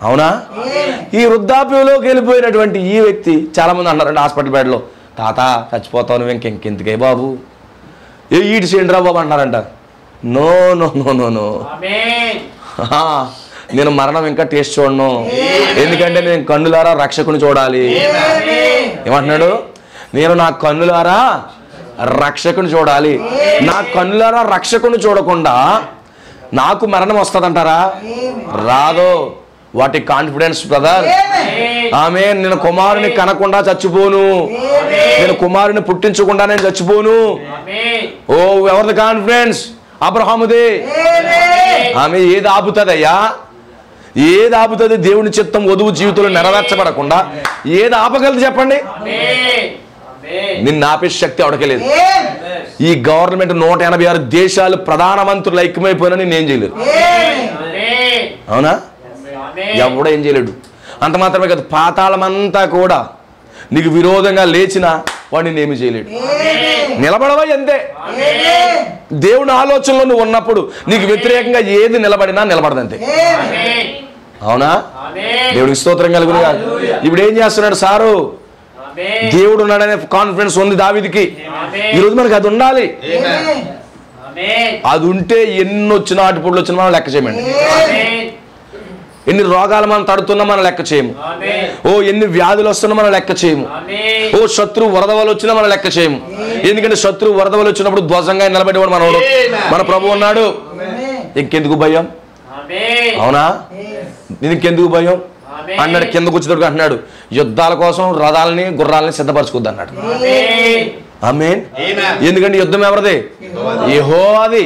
అవునా? ఈ వృద్ధాప్యంలోకి వెళ్ళిపోయినటువంటి ఈ వ్యక్తి చాలా మంది అన్నారండి హాస్పిటల్ బెడ్లో, తాత చచ్చిపోతావు నువ్వు ఇంకెందుకే బాబు, ఈటి చేయండి రా బాబు అంటారంట. No no no no no, నేను మరణం ఇంకా టేస్ట్ చూడను. ఎందుకంటే నేను కన్నులారా రక్షకుని చూడాలి. ఏమంటున్నాడు? నేను నా కన్నులారా రక్షకుని చూడాలి. నా కన్నులారా రక్షకుని చూడకుండా నాకు మరణం వస్తుందంటారా? రాదు. వాటి కాన్ఫిడెన్స్ బ్రదర్. నేను కుమారుని కనకుండా చచ్చిపోను, నేను కుమారుని పుట్టించకుండా నేను చచ్చిపోను. ఓ ఎవరిది కాన్ఫిడెన్స్? అబ్రహాముదే. ఏది ఆపుతుందయ్యా? ఏది ఆపుతుంది? దేవుని చిత్తం వధువు జీవితంలో నెరవేర్చబడకుండా ఏది ఆపగలదు చెప్పండి? నిన్ను ఆపే శక్తి అవడకలేదు. ఈ గవర్నమెంట్ 186 దేశాలు ప్రధానమంత్రులు ఐక్యమైపోయినా నేనేం చేయలేదు. అవునా? ఎవడో ఏం చేయలేడు. అంత మాత్రమే కాదు, పాతాళమంతా కూడా నీకు విరోధంగా లేచినా వాడు నిన్నేమి చేయలేడు. నిలబడవా అంతే. దేవుని ఆలోచనలో నువ్వు ఉన్నప్పుడు నీకు వ్యతిరేకంగా ఏది నిలబడినా నిలబడదంతే. అవునా? దేవుడికి స్తోత్రం కలుగును గాక. ఇప్పుడు ఏం చేస్తున్నాడు సారు? దేవుడు ఉన్నాడనే కాన్ఫిడెన్స్ ఉంది దావీదుకి. ఈరోజు మనకి అది ఉండాలి. అది ఉంటే ఎన్ని వచ్చినా అటుపుడులు వచ్చినా మనం లెక్క చేయమండి. ఎన్ని రోగాలు మనం తడుతున్నా మనం లెక్క చేయము. ఓ ఎన్ని వ్యాధులు వస్తున్నా మనం లెక్క చేయము. ఓ శత్రువు వరదవలు వచ్చినా మనం లెక్క చేయము. ఎందుకంటే శత్రువు వరదవలు వచ్చినప్పుడు ధ్వజంగా నిలబడేవాడు మనోడు, మన ప్రభు ఉన్నాడు. ఇంకెందుకు భయం? అవునా? ఇంకెందుకు భయం అన్నాడు. కిందకు వచ్చేటప్పుడు అంటున్నాడు, యుద్ధాల కోసం రథాలని గుర్రాలని సిద్ధపరచుకోద్దు అన్నాడు. ఆమేన్. ఎందుకంటే యుద్ధం ఎవరిది? యెహోవాది.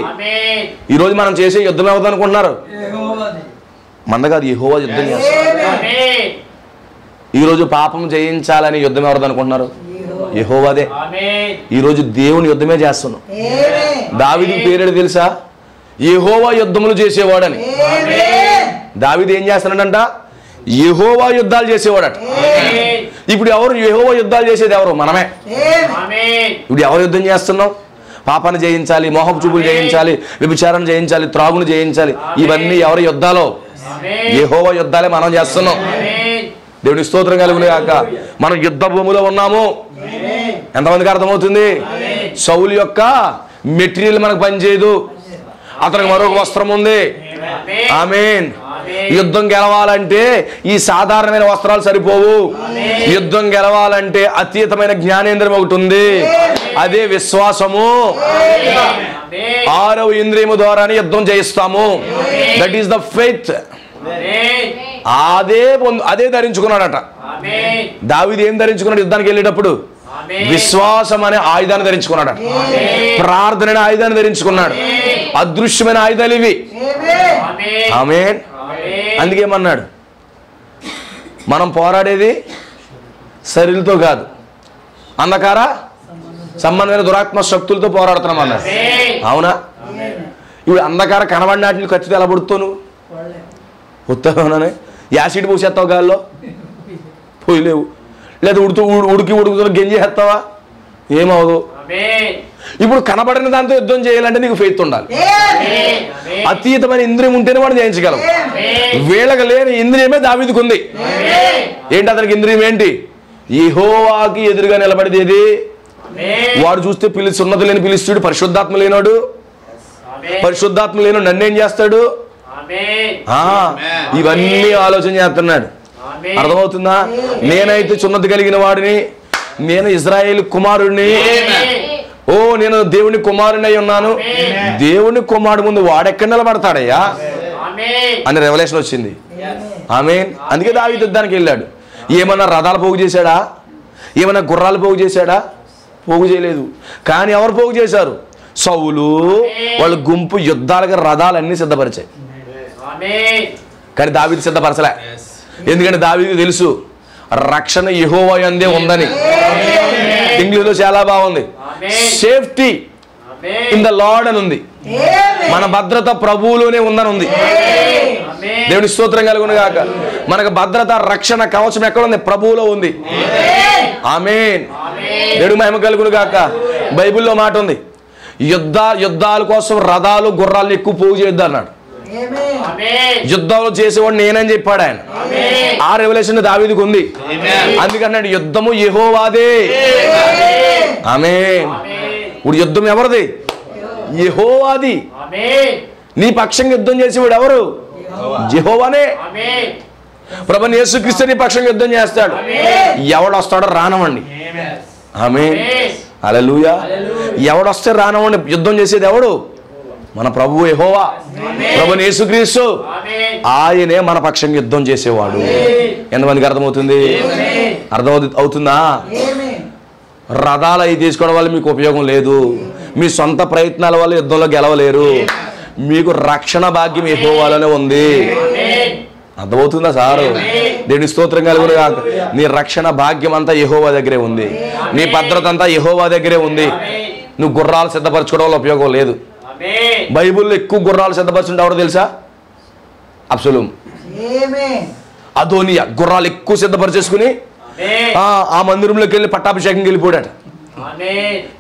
ఈరోజు మనం చేసే యుద్ధం ఎవరిది అనుకుంటున్నారు? మంద కాదు, యెహోవా యుద్ధం చేస్తాడు. ఈరోజు పాపం జయించాలని యుద్ధం ఎవరిది అనుకుంటున్నారు? యెహోవాదే. ఈరోజు దేవుని యుద్ధమే చేస్తున్నాం. దావీదుకి పేరేడు తెలుసా? యెహోవా యుద్ధములు చేసేవాడని. దావీదు ఏం చేస్తున్నాడంట? యెహోవా యుద్ధాలు చేసేవాడట. ఇప్పుడు ఎవరు యెహోవా యుద్ధాలు చేసేది? ఎవరు? మనమే. ఇప్పుడు ఎవరు యుద్ధం చేస్తున్నాం? పాపాన్ని జయించాలి, మోహపు చూపులు జయించాలి, వ్యభిచారం జయించాలి, త్రాగును జయించాలి. ఇవన్నీ ఎవరి యుద్ధాలు? యెహోవా యుద్ధాలే మనం చేస్తున్నాం. దేవుని స్తోత్రం కలుగును గాక. మనం యుద్ధ భూమిలో ఉన్నాము. ఎంతమందికి అర్థమవుతుంది? సౌలు యొక్క మెటీరియల్ మనకు పనిచేయదు, అతనికి మరొక వస్త్రం ఉంది. ఆమేన్. యుద్ధం గెలవాలంటే ఈ సాధారణమైన వస్త్రాలు సరిపోవు. యుద్ధం గెలవాలంటే అతీతమైన జ్ఞానేంద్రియం ఒకటి ఉంది, అదే విశ్వాసము. 6వ ఇంద్రియము ద్వారానే యుద్ధం చేయిస్తాము. That is the faith. అదే ధరించుకున్నాడట. దావీదు ఏం ధరించుకున్నాడు? యుద్ధానికి వెళ్ళేటప్పుడు విశ్వాసం అనే ఆయుధాన్ని ధరించుకున్నాడు. ప్రార్థన అనే ఆయుధాన్ని ధరించుకున్నాడు. అదృశ్యమైన ఆయుధాలు ఇవి. ఆమేన్. అందుకేమన్నాడు, మనం పోరాడేది శరీరంతో కాదు, అంధకార సంబంధమైన దురాత్మ శక్తులతో పోరాడుతున్నాం అన్నాడు. అవునా? ఇప్పుడు అంధకార కనబడినాటిని ఖచ్చితంగా ఎలా పడుతావు నువ్వు? ఉత్తరానే యాసిడ్ పోసేస్తావు గాల్లో పోయలేవు, లేదా ఉడుకుతున్న గెంజేస్తావా? ఏమవదు. ఇప్పుడు కనబడిన దాంతో యుద్ధం చేయాలంటే నీకు ఫెయిత్ ఉండాలి. అతీతమైన ఇంద్రియం ఉంటేనే వాడు జయించగలవు. వీళ్ళకి లేని ఇంద్రియమే దావీదుకు ఉంది. ఏంటి అతనికి ఇంద్రియం? ఏంటి? యెహోవాకి ఎదురుగా నిలబడేది ఏది? వాడు చూస్తే ఉన్నత లేని పిలుస్తాడు. పరిశుద్ధాత్మ లేనాడు, పరిశుద్ధాత్మ లేను నన్నేం చేస్తాడు? ఇవన్నీ ఆలోచన చేస్తున్నాడు. అర్థమవుతుందా? నేనైతే సున్నతి కలిగిన వాడిని, నేను ఇజ్రాయేలు కుమారుడిని, నేను దేవుని కుమారుని అయి ఉన్నాను. దేవుని కుమారుడు ముందు వాడెక్కడ నిలబడతాడయ్యా అని రెవల్యూషన్ వచ్చింది. ఆమేన్. అందుకే దావీదు యుద్ధానికి వెళ్ళాడు. ఏమన్నా రథాలు పోగు చేశాడా? ఏమన్నా గుర్రాలు పోగు చేశాడా? పోగు చేయలేదు. కానీ ఎవరు పోగు చేశారు? సౌలు వాళ్ళ గుంపు యుద్ధాలుగా రథాలన్నీ సిద్ధపరిచాయి. కానీ దావీదు సిద్ధపరచలే. ఎందుకంటే దావీదు తెలుసు రక్షణ యెహోవా యందే ఉందని. ఇంగ్లీష్లో చాలా బాగుంది, సేఫ్టీ ఇన్ ద లార్డ్ అని ఉంది. మన భద్రత ప్రభువులోనే ఉందని ఉంది. దేవుని స్తోత్రం కలుగును గాక. మనకు భద్రత, రక్షణ, కవచం ఎక్కడ ఉంది? ప్రభువులో ఉంది. ఆమేన్. దేవుడి మహిమ కలుగును గాక. బైబిల్లో మాట ఉంది, యుద్ధాల కోసం రథాలు గుర్రాలను ఎక్కువ పోగు చేయొద్దు అన్నాడు. యుద్ధాలు చేసేవాడు నేనని చెప్పాడు ఆయన. ఆ రెవల్యూషన్ దావీదుకు ఉంది. అందుకన్నాడు యుద్ధము యెహోవాదే. ఆమేన్. ఇప్పుడు యుద్ధం ఎవరిది? యెహోవాది. నీ పక్షంగా యుద్ధం చేసేవాడు ఎవరు? యెహోవానే. ప్రభువు యేసుక్రీస్తు నీ పక్షంగా యుద్ధం చేస్తాడు. ఎవడొస్తాడో రానవండి. ఆమేన్. హల్లెలూయా. ఎవడొస్తే రానవండి. యుద్ధం చేసేది ఎవడు? మన ప్రభువు యెహోవా, ప్రభువు యేసుక్రీస్తు. ఆయనే మన పక్షంగా యుద్ధం చేసేవాడు. ఎంతమందికి అర్థమవుతుంది? అవుతుందా? రథాలు అవి తీసుకోవడం వల్ల మీకు ఉపయోగం లేదు. మీ సొంత ప్రయత్నాల వల్ల యుద్ధంలో గెలవలేరు. మీకు రక్షణ భాగ్యం యెహోవాలోనే ఉంది. అర్థమవుతుందా సారు? దేవుని స్తోత్రం కలుగును గాక. నీ రక్షణ భాగ్యం అంతా యెహోవా దగ్గరే ఉంది. నీ భద్రత అంతా యెహోవా దగ్గరే ఉంది. నువ్వు గుర్రాలు సిద్ధపరచుకోవడం వల్ల ఉపయోగం లేదు. బైబిల్లో ఎక్కువ గుర్రాలు సిద్ధపరచుంటే ఎవరో తెలుసా? అబ్సలోము. అదోనియా గుర్రాలు ఎక్కువ సిద్ధపరిచేసుకుని ఆ మందిరంలోకి వెళ్ళి పట్టాభిషేకం వెళ్ళిపోయాడు.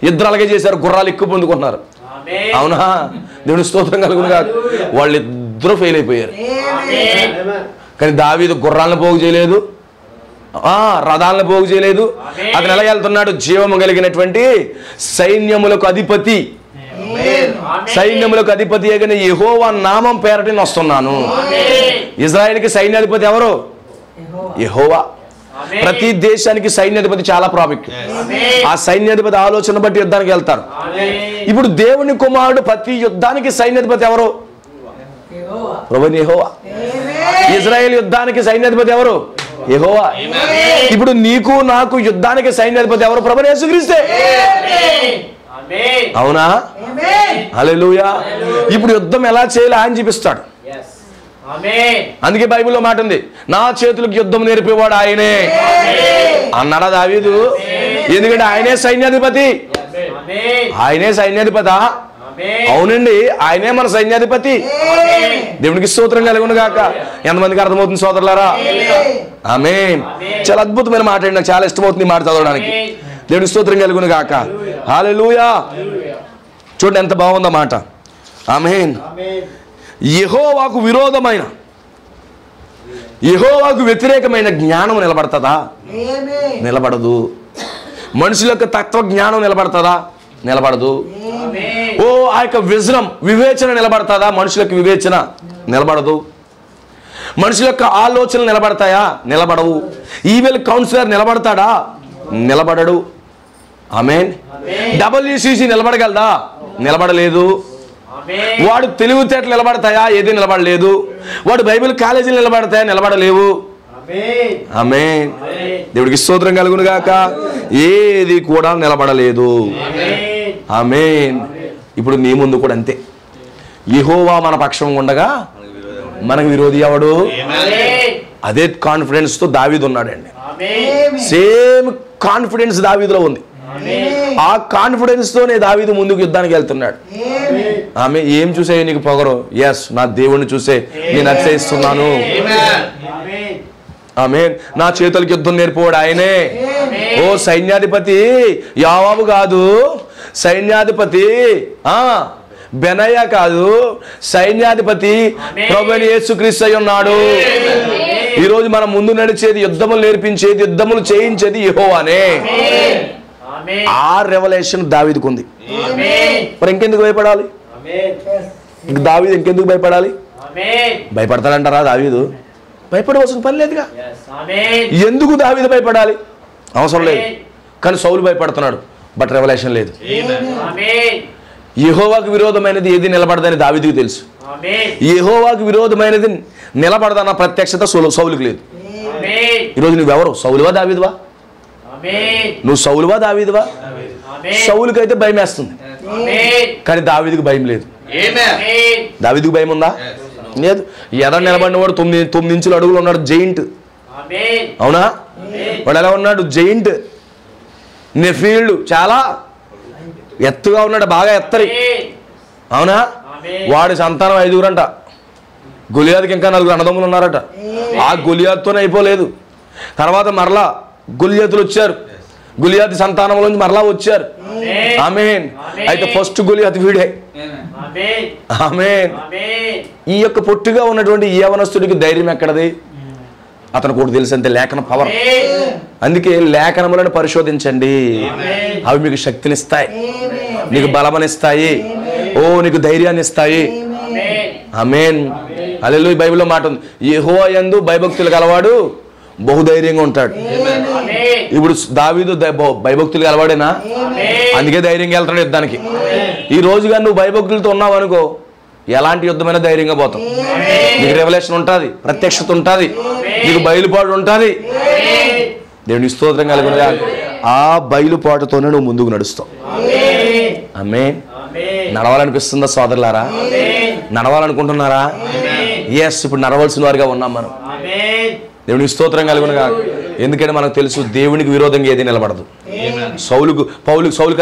ఇద్దరు అలాగే చేశారు, గుర్రాలు ఎక్కువ పొందుకుంటున్నారు. అవునా? దేవుని స్తోత్రం కలుగును కాదు. వాళ్ళిద్దరూ ఫెయిల్ అయిపోయారు. కానీ దావీదు గుర్రాలను పోగు చేయలేదు, రథాలను పోగు చేయలేదు. అతను ఎలా వెళ్తున్నాడు? జీవము కలిగినటువంటి సైన్యములకు అధిపతి, సైన్యములకు అధిపతి అయిన యెహోవా నామం పేరట నేను వస్తున్నాను. ఇజ్రాయెల్కి సైన్యాధిపతి ఎవరు? యెహోవా. ప్రతి దేశానికి సైన్యాధిపతి చాలా ప్రాముఖ్యం. ఆ సైన్యాధిపతి ఆలోచన బట్టి యుద్ధానికి వెళ్తారు. ఇప్పుడు దేవుని కుమారుడు ప్రతి యుద్ధానికి సైన్యాధిపతి ఎవరు? ప్రభువు యెహోవా. ఇజ్రాయెల్ యుద్ధానికి సైన్యాధిపతి ఎవరు? యెహోవా. ఇప్పుడు నీకు నాకు యుద్ధానికి సైన్యాధిపతి ఎవరు? ప్రభువు యేసుక్రీస్తే. అవునా? హల్లెలూయా. ఇప్పుడు యుద్ధం ఎలా చేయాలి ఆయన చూపిస్తాడు. అందుకే బైబిల్లో మాట ఉంది, నా చేతులకు యుద్ధం నేర్పేవాడు ఆయనే అన్నాడా దావీదు. ఎందుకంటే ఆయనే సైన్యాధిపతి. ఆయనే సైన్యాధిపత. అవునండి, ఆయనే మన సైన్యాధిపతి. దేవునికి స్తోత్రం కలుగును గాక. ఎంతమందికి అర్థమవుతుంది సోదరులారా? ఆమేన్. చాలా అద్భుతమైన మాట అండి, నాకు చాలా ఇష్టమవుతుంది ఈ మాట చదవడానికి. దేవునికి స్తోత్రం కలుగును గాక. హల్లెలూయా. చూడండి ఎంత బాగుందో మాట. ఆమేన్. యెహోవాకు విరోధమైన, యెహోవాకు వ్యతిరేకమైన జ్ఞానం నిలబడతదా? నిలబడదు. మనుషుల యొక్క తత్వ జ్ఞానం నిలబడతదా? నిలబడదు. ఆ యొక్క వివేచన నిలబడతదా? మనుషులకు వివేచన నిలబడదు. మనుషుల యొక్క ఆలోచనలు నిలబడతాయా? నిలబడవు. ఈవెల్ కౌన్సిలర్ నిలబడతాడా? నిలబడడు. ఆమేన్. WCC నిలబడగలదా? నిలబడలేదు. వాడు తెలివితేటలు నిలబడతాయా? ఏది నిలబడలేదు. వాడు బైబిల్ కాలేజీలు నిలబడతాయా? నిలబడలేవు. ఆమేన్. దేవుడికి స్తోత్రం కలుగును గాక. ఏది కూడా నిలబడలేదు. ఆమేన్. ఇప్పుడు నీ ముందు కూడా అంతే. యెహోవా మన పక్షం ఉండగా మనకు విరోధి ఎవడు? అదే కాన్ఫిడెన్స్ తో దావీదు ఉన్నాడండి. సేమ్ కాన్ఫిడెన్స్ దావీదులో ఉంది. ఆ కాన్ఫిడెన్స్ తోనే దావీదు ముందుకు యుద్ధానికి వెళ్తున్నాడు. ఆమె ఏం చూసే నీకు పొగరు? ఎస్, నా దేవుణ్ణి చూసే నేను అతిశయిస్తున్నాను. ఆమె నా చేతులకి యుద్ధం నేర్పువాడు ఆయనే. ఓ సైన్యాధిపతి యోవాబు కాదు, సైన్యాధిపతి బెనయ్య కాదు, సైన్యాధిపతి ప్రభువైన యేసుక్రీస్తు అయి ఉన్నాడు. ఈరోజు మనం ముందు నడిచేది, యుద్ధములు నేర్పించేది, యుద్ధములు చేయించేది యెహోవానే. ఆ రెవల్యూషన్ దావీదుకు ఉంది. మరి ఇంకెందుకు భయపడాలి? దావీదు ఇంకెందుకు భయపడాలి? భయపడతాడంటారా? దావీదు భయపడవలసిన పని లేదుగా. ఎందుకు దావీదు భయపడాలి? అవసరం లేదు. కానీ సౌలు భయపడుతున్నాడు, బట్ రెవల్యూషన్ లేదు. యెహోవాకు విరోధమైనది ఏది నిలబడదని దావీదుకు తెలుసు. యెహోవాకు విరోధమైనది నిలబడదన్న ప్రత్యక్షత సౌలుకు లేదు. ఈరోజు నువ్వెవరు? సౌలువా దావీదువా? నువ్వు సౌలువా దావీదువా? సౌలుకైతే భయం వేస్తుంది, కానీ దావీదుకు భయం లేదు. దావీదుకు భయం ఉందా? లేదు. ఎర్ర నిలబడినవాడు 9 ఇంచుల అడుగులు ఉన్నాడు, జైంట్. అవునా? వాడు ఎలా ఉన్నాడు? జైంట్. నెఫీల్డ్ చాలా ఎత్తుగా ఉన్నాడు, బాగా ఎత్తరి. అవునా? వాడి సంతానం 5గురంట. గొలియాతుకి ఇంకా 4 అన్నదమ్ములు ఉన్నారట. ఆ గొలియాతుతోనే అయిపోలేదు. తర్వాత మరలా గొలియాతులు వచ్చారు, గొలియాతు సంతానంలోంచి మరలా వచ్చారు. ఆమేన్. అయితే ఫస్ట్ గొలియాతు వీడే. ఆమేన్. ఈ యొక్క పొట్టుగా ఉన్నటువంటి యవనస్తుడికి ధైర్యం ఎక్కడది? అతను కూడా తెలుసు అంతే, లేఖన పవర్. అందుకే లేఖనములను పరిశోధించండి, అవి మీకు శక్తినిస్తాయి, నీకు బలమనిస్తాయి, ఓ నీకు ధైర్యాన్ని ఇస్తాయి. ఆమేన్. హల్లెలూయా. బైబిల్లో మాట ఉంది, యెహోవా యందు భయభక్తులు గలవాడు బహుధైర్యంగా ఉంటాడు. ఇప్పుడు దావీదు భయభక్తులు గలవాడేనా? అందుకే ధైర్యంగా వెళ్తాడు యుద్ధానికి. ఈ రోజుగా నువ్వు భయభక్తులతో ఉన్నావు అనుకో, ఎలాంటి యుద్ధమైనా ధైర్యంగా పోతావు. నీకు రెవల్యూషన్ ఉంటుంది, ప్రత్యక్షత ఉంటుంది, నీకు బయలుపాటు ఉంటుంది. దేవునికి స్తోత్రం కలుగును గాక. ఆ బయలుపాటుతోనే నువ్వు ముందుకు నడుస్తావు. ఆమేన్. నడవాలనిపిస్తుందా సోదరులారా? నడవాలనుకుంటున్నారా? ఎస్, ఇప్పుడు నడవలసిన వారిగా ఉన్నాం మనం. దేవునికి స్తోత్రం కలుగును గాక. ఎందుకంటే మనకు తెలుసు దేవునికి విరోధంగా ఏది నిలబడదు. సౌలుకు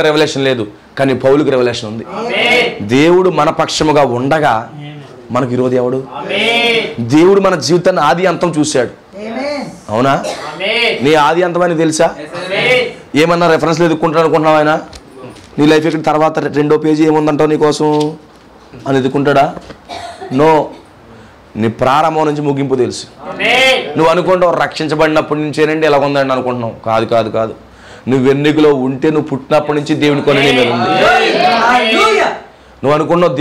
రెవల్యూషన్ లేదు, కానీ పౌలుకు రెవల్యూషన్ ఉంది. దేవుడు మన పక్షముగా ఉండగా మనకు విరోధి ఎవడు? దేవుడు మన జీవితాన్ని ఆది అంతం చూశాడు. అవునా? నీ ఆది అంతమని తెలుసా? ఏమన్నా రెఫరెన్స్ ఎదుర్కొంటాను అనుకుంటున్నావు? ఆయన నీ లైఫ్ ఇక్కడ తర్వాత 2వ పేజీ ఏముందంటావు నీకోసం అని ఎదుర్కొంటాడా? నో. నీ ప్రారంభం నుంచి ముగింపు తెలుసు. నువ్వు అనుకుంటావు రక్షించబడినప్పటి నుంచేనండి ఎలా ఉందండి అనుకుంటున్నావు. కాదు కాదు కాదు. నువ్వు వెన్నుకలో ఉంటే, నువ్వు పుట్టినప్పటి నుంచి దేవుని కొని నీ మీద ఉంది. నువ్వు అనుకున్నావు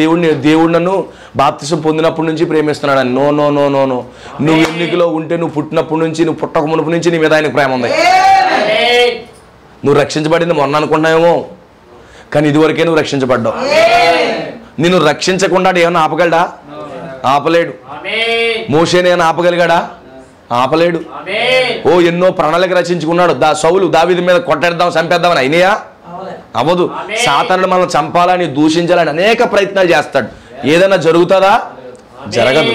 దేవుడు నన్ను బాప్తిసం పొందినప్పటి నుంచి ప్రేమిస్తున్నాడని. No no no no no. నువ్వు ఎన్నికలో ఉంటే, నువ్వు పుట్టినప్పటి నుంచి, నువ్వు పుట్టక మునుపు నుంచి నీ మీద ఆయనకు ప్రేమ ఉంది. నువ్వు రక్షించబడింది మొన్న అనుకున్నావేమో, కానీ ఇదివరకే నువ్వు రక్షించబడ్డావు. నిన్ను రక్షించకుండా ఏమన్నా ఆపగలడా? ఆపలేడు. మోషేని ఏమైనా ఆపగలిగాడా? ఆపలేడు. ఓ ఎన్నో ప్రణాళిక రచించుకున్నాడు సౌలు దావీదు మీద, కొట్టేద్దాం చంపేద్దామని. అయినాయా? అవ్వదు. సాతానుడు మనల్ని చంపాలని, దూషించాలని అనేక ప్రయత్నాలు చేస్తాడు. ఏదైనా జరుగుతుందా? జరగదు.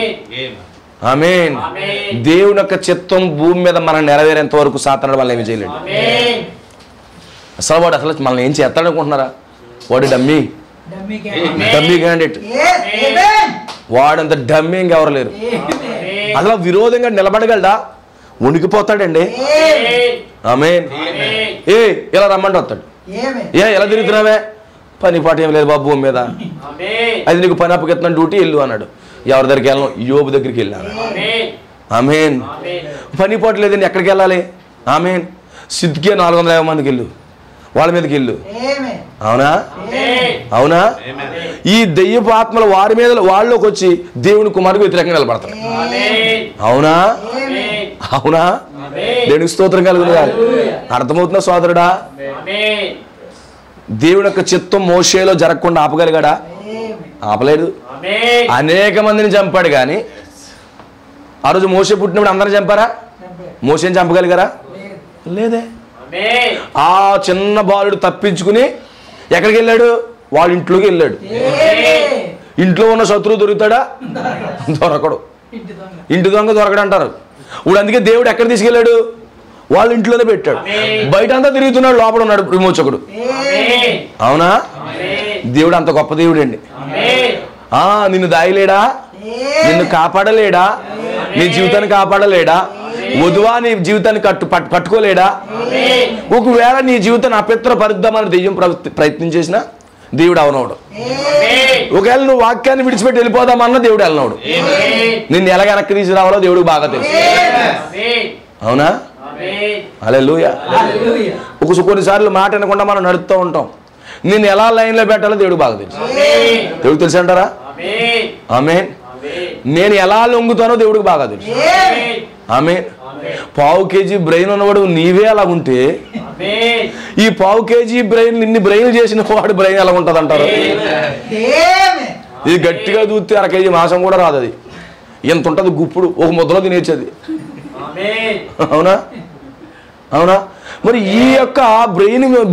ఆమేన్. దేవుని యొక్క చిత్తం భూమి మీద మనం నెరవేరేంత వరకు సాతానుడు మనల్ని ఏమి చేయలేడు. అసలు వాడు మనల్ని ఏం చేస్తాడు అనుకుంటున్నారా? వాడు డమ్మీ క్యాండిడేట్. వాడంత డమ్మీ ఇంకెవరు లేరు. అసలు విరోధంగా నిలబడగలడా? వణికిపోతాడండి. ఆమేన్. ఇలా రమ్మంటే వస్తాడు. ఎలా తిరుగుతున్నావే? పని పాట ఏం లేదు బాబు భూమి మీద. అది నీకు పని అప్పకెత్తున్నా, డ్యూటీ వెళ్ళు అన్నాడు. ఎవరి దగ్గరికి వెళ్ళను? యోబు దగ్గరికి వెళ్ళాను. ఆమేన్. పని పాట లేదండి, ఎక్కడికి వెళ్ళాలి? ఆమేన్. సిద్ధికే 450 మందికి వెళ్ళు, వాళ్ళ మీదకి వెళ్ళు. అవునా? అవునా? ఈ దెయ్యపు ఆత్మలు వారి మీద, వాళ్ళలోకి వచ్చి దేవుని కుమారుడికి వ్యతిరేకంగా నిలబడతారు. అవునా? అవునా? దేవునికి స్తోత్రం కలుగును గాక. అర్థమవుతుందా సోదరుడా? దేవుని యొక్క చిత్తం మోషేలో జరగకుండా ఆపగలిగాడా? ఆపలేదు. అనేక మందిని చంపాడు. కానీ ఆ రోజు మోషే పుట్టినప్పుడు అందరూ చంపారా? మోషేని చంపగలిగారా? లేదే. ఆ చిన్న బాలుడు తప్పించుకుని ఎక్కడికి వెళ్ళాడు? వాళ్ళ ఇంట్లోకి వెళ్ళాడు. ఇంట్లో ఉన్న శత్రువు దొరుకుతాడా? దొరకడు. ఇంటి దొంగ దొరకడు అంటారు. ఇప్పుడు అందుకే దేవుడు ఎక్కడ తీసుకెళ్ళాడు? వాళ్ళ ఇంట్లోనే పెట్టాడు. బయట అంతా తిరుగుతున్నాడు, లోపల ఉన్నాడు విమోచకుడు. అవునా? దేవుడు అంత గొప్ప దేవుడు అండి. నిన్ను దాయలేడా? నిన్ను కాపాడలేడా? నీ జీవితాన్ని కాపాడలేడా? వధువా నీ జీవితాన్ని పట్టుకోలేడా? ఒకవేళ నీ జీవితాన్ని అపవిత్రపరుద్దామని దెయ్యం ప్రయత్నం చేసినా దేవుడు అవనవుడు. ఒకవేళ నువ్వు వాక్యాన్ని విడిచిపెట్టి వెళ్ళిపోదామన్నా దేవుడు వెళ్ళనవుడు. నిన్ను ఎలాగ వెనక్కి తీసుకురావాలో దేవుడికి బాగా తెలుసు. అవునా? హల్లెలూయా. కొన్నిసార్లు మాట వినకుండా మనం నడుస్తూ ఉంటాం. నిన్ను ఎలా లైన్లో పెట్టాలో దేవుడికి బాగా తెలుసు. దేవుడికి తెలుసు అంటారా? ఆమేన్. నేను ఎలా లొంగుతానో దేవుడికి బాగా తెలుసు. ఆమేన్. పావు కేజీ బ్రెయిన్ ఉన్నవాడు నీవే అలా ఉంటే ఈ పావు కేజీ బ్రెయిన్ ఇన్ని బ్రెయిన్ చేసిన వాడు బ్రెయిన్ ఎలా ఉంటుంది అంటారు? ఇది గట్టిగా దూస్తే 1/2 కేజీ మాసం కూడా రాదు. అది ఎంత ఉంటుంది గుప్పుడు, ఒక ముద్దలో తినేసేది. అవునా? అవునా? మరి ఈ యొక్క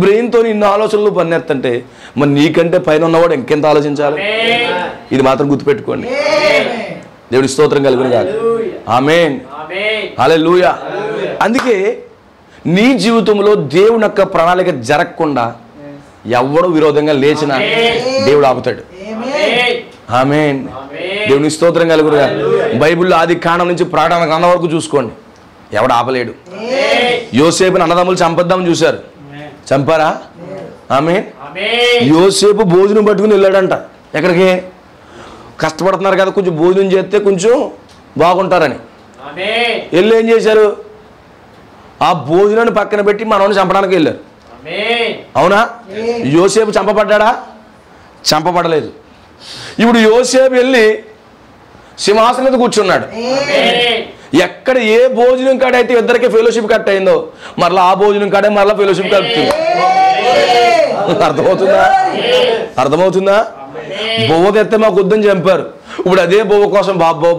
బ్రెయిన్తో ఇన్ని ఆలోచనలు పనిచేస్తుంటే మరి నీకంటే పైన ఉన్నవాడు ఇంకెంత ఆలోచించాలి? ఇది మాత్రం గుర్తుపెట్టుకోండి. దేవుడి స్తోత్రం కలుగును గాక. ఆమేన్. హల్లెలూయా. అందుకే నీ జీవితంలో దేవుని యొక్క ప్రణాళిక జరగకుండా ఎవడు విరోధంగా లేచినా దేవుడు ఆపుతాడు. ఆమేన్. దేవుని స్తోత్రం కలుగును గాక. బైబిల్లో ఆది కాండం నుంచి ప్రకటన గ్రంథం వరకు చూసుకోండి, ఎవడు ఆపలేడు. యోసేపుని అన్నదమ్ములు చంపద్దామని చూశారు, చంపారా? ఆమేన్. యోసేపు భోజనం పట్టుకుని వెళ్ళాడంట. ఎక్కడికి? కష్టపడుతున్నారు కదా, కొంచెం భోజనం చేస్తే కొంచెం బాగుంటారని వెళ్ళి ఏం చేశారు? ఆ భోజనాన్ని పక్కన పెట్టి మనల్ని చంపడానికి వెళ్ళారు. అవునా? యోసేపు చంపబడ్డా? చంపబడలేదు. ఇప్పుడు యోసేపు వెళ్ళి సింహాసనం మీద కూర్చున్నాడు. ఎక్కడ ఏ భోజనం కాడైతే ఇద్దరికి ఫెలోషిప్ కట్ అయిందో మరలా ఆ భోజనం కాడే మరలా ఫెలోషిప్ కలుపుతుంది. అర్థమవుతుందా? అర్థమవుతుందా? బొవ్వ తెస్తే మాకు వద్దని చంపారు, ఇప్పుడు అదే బొవ్వ కోసం బాబో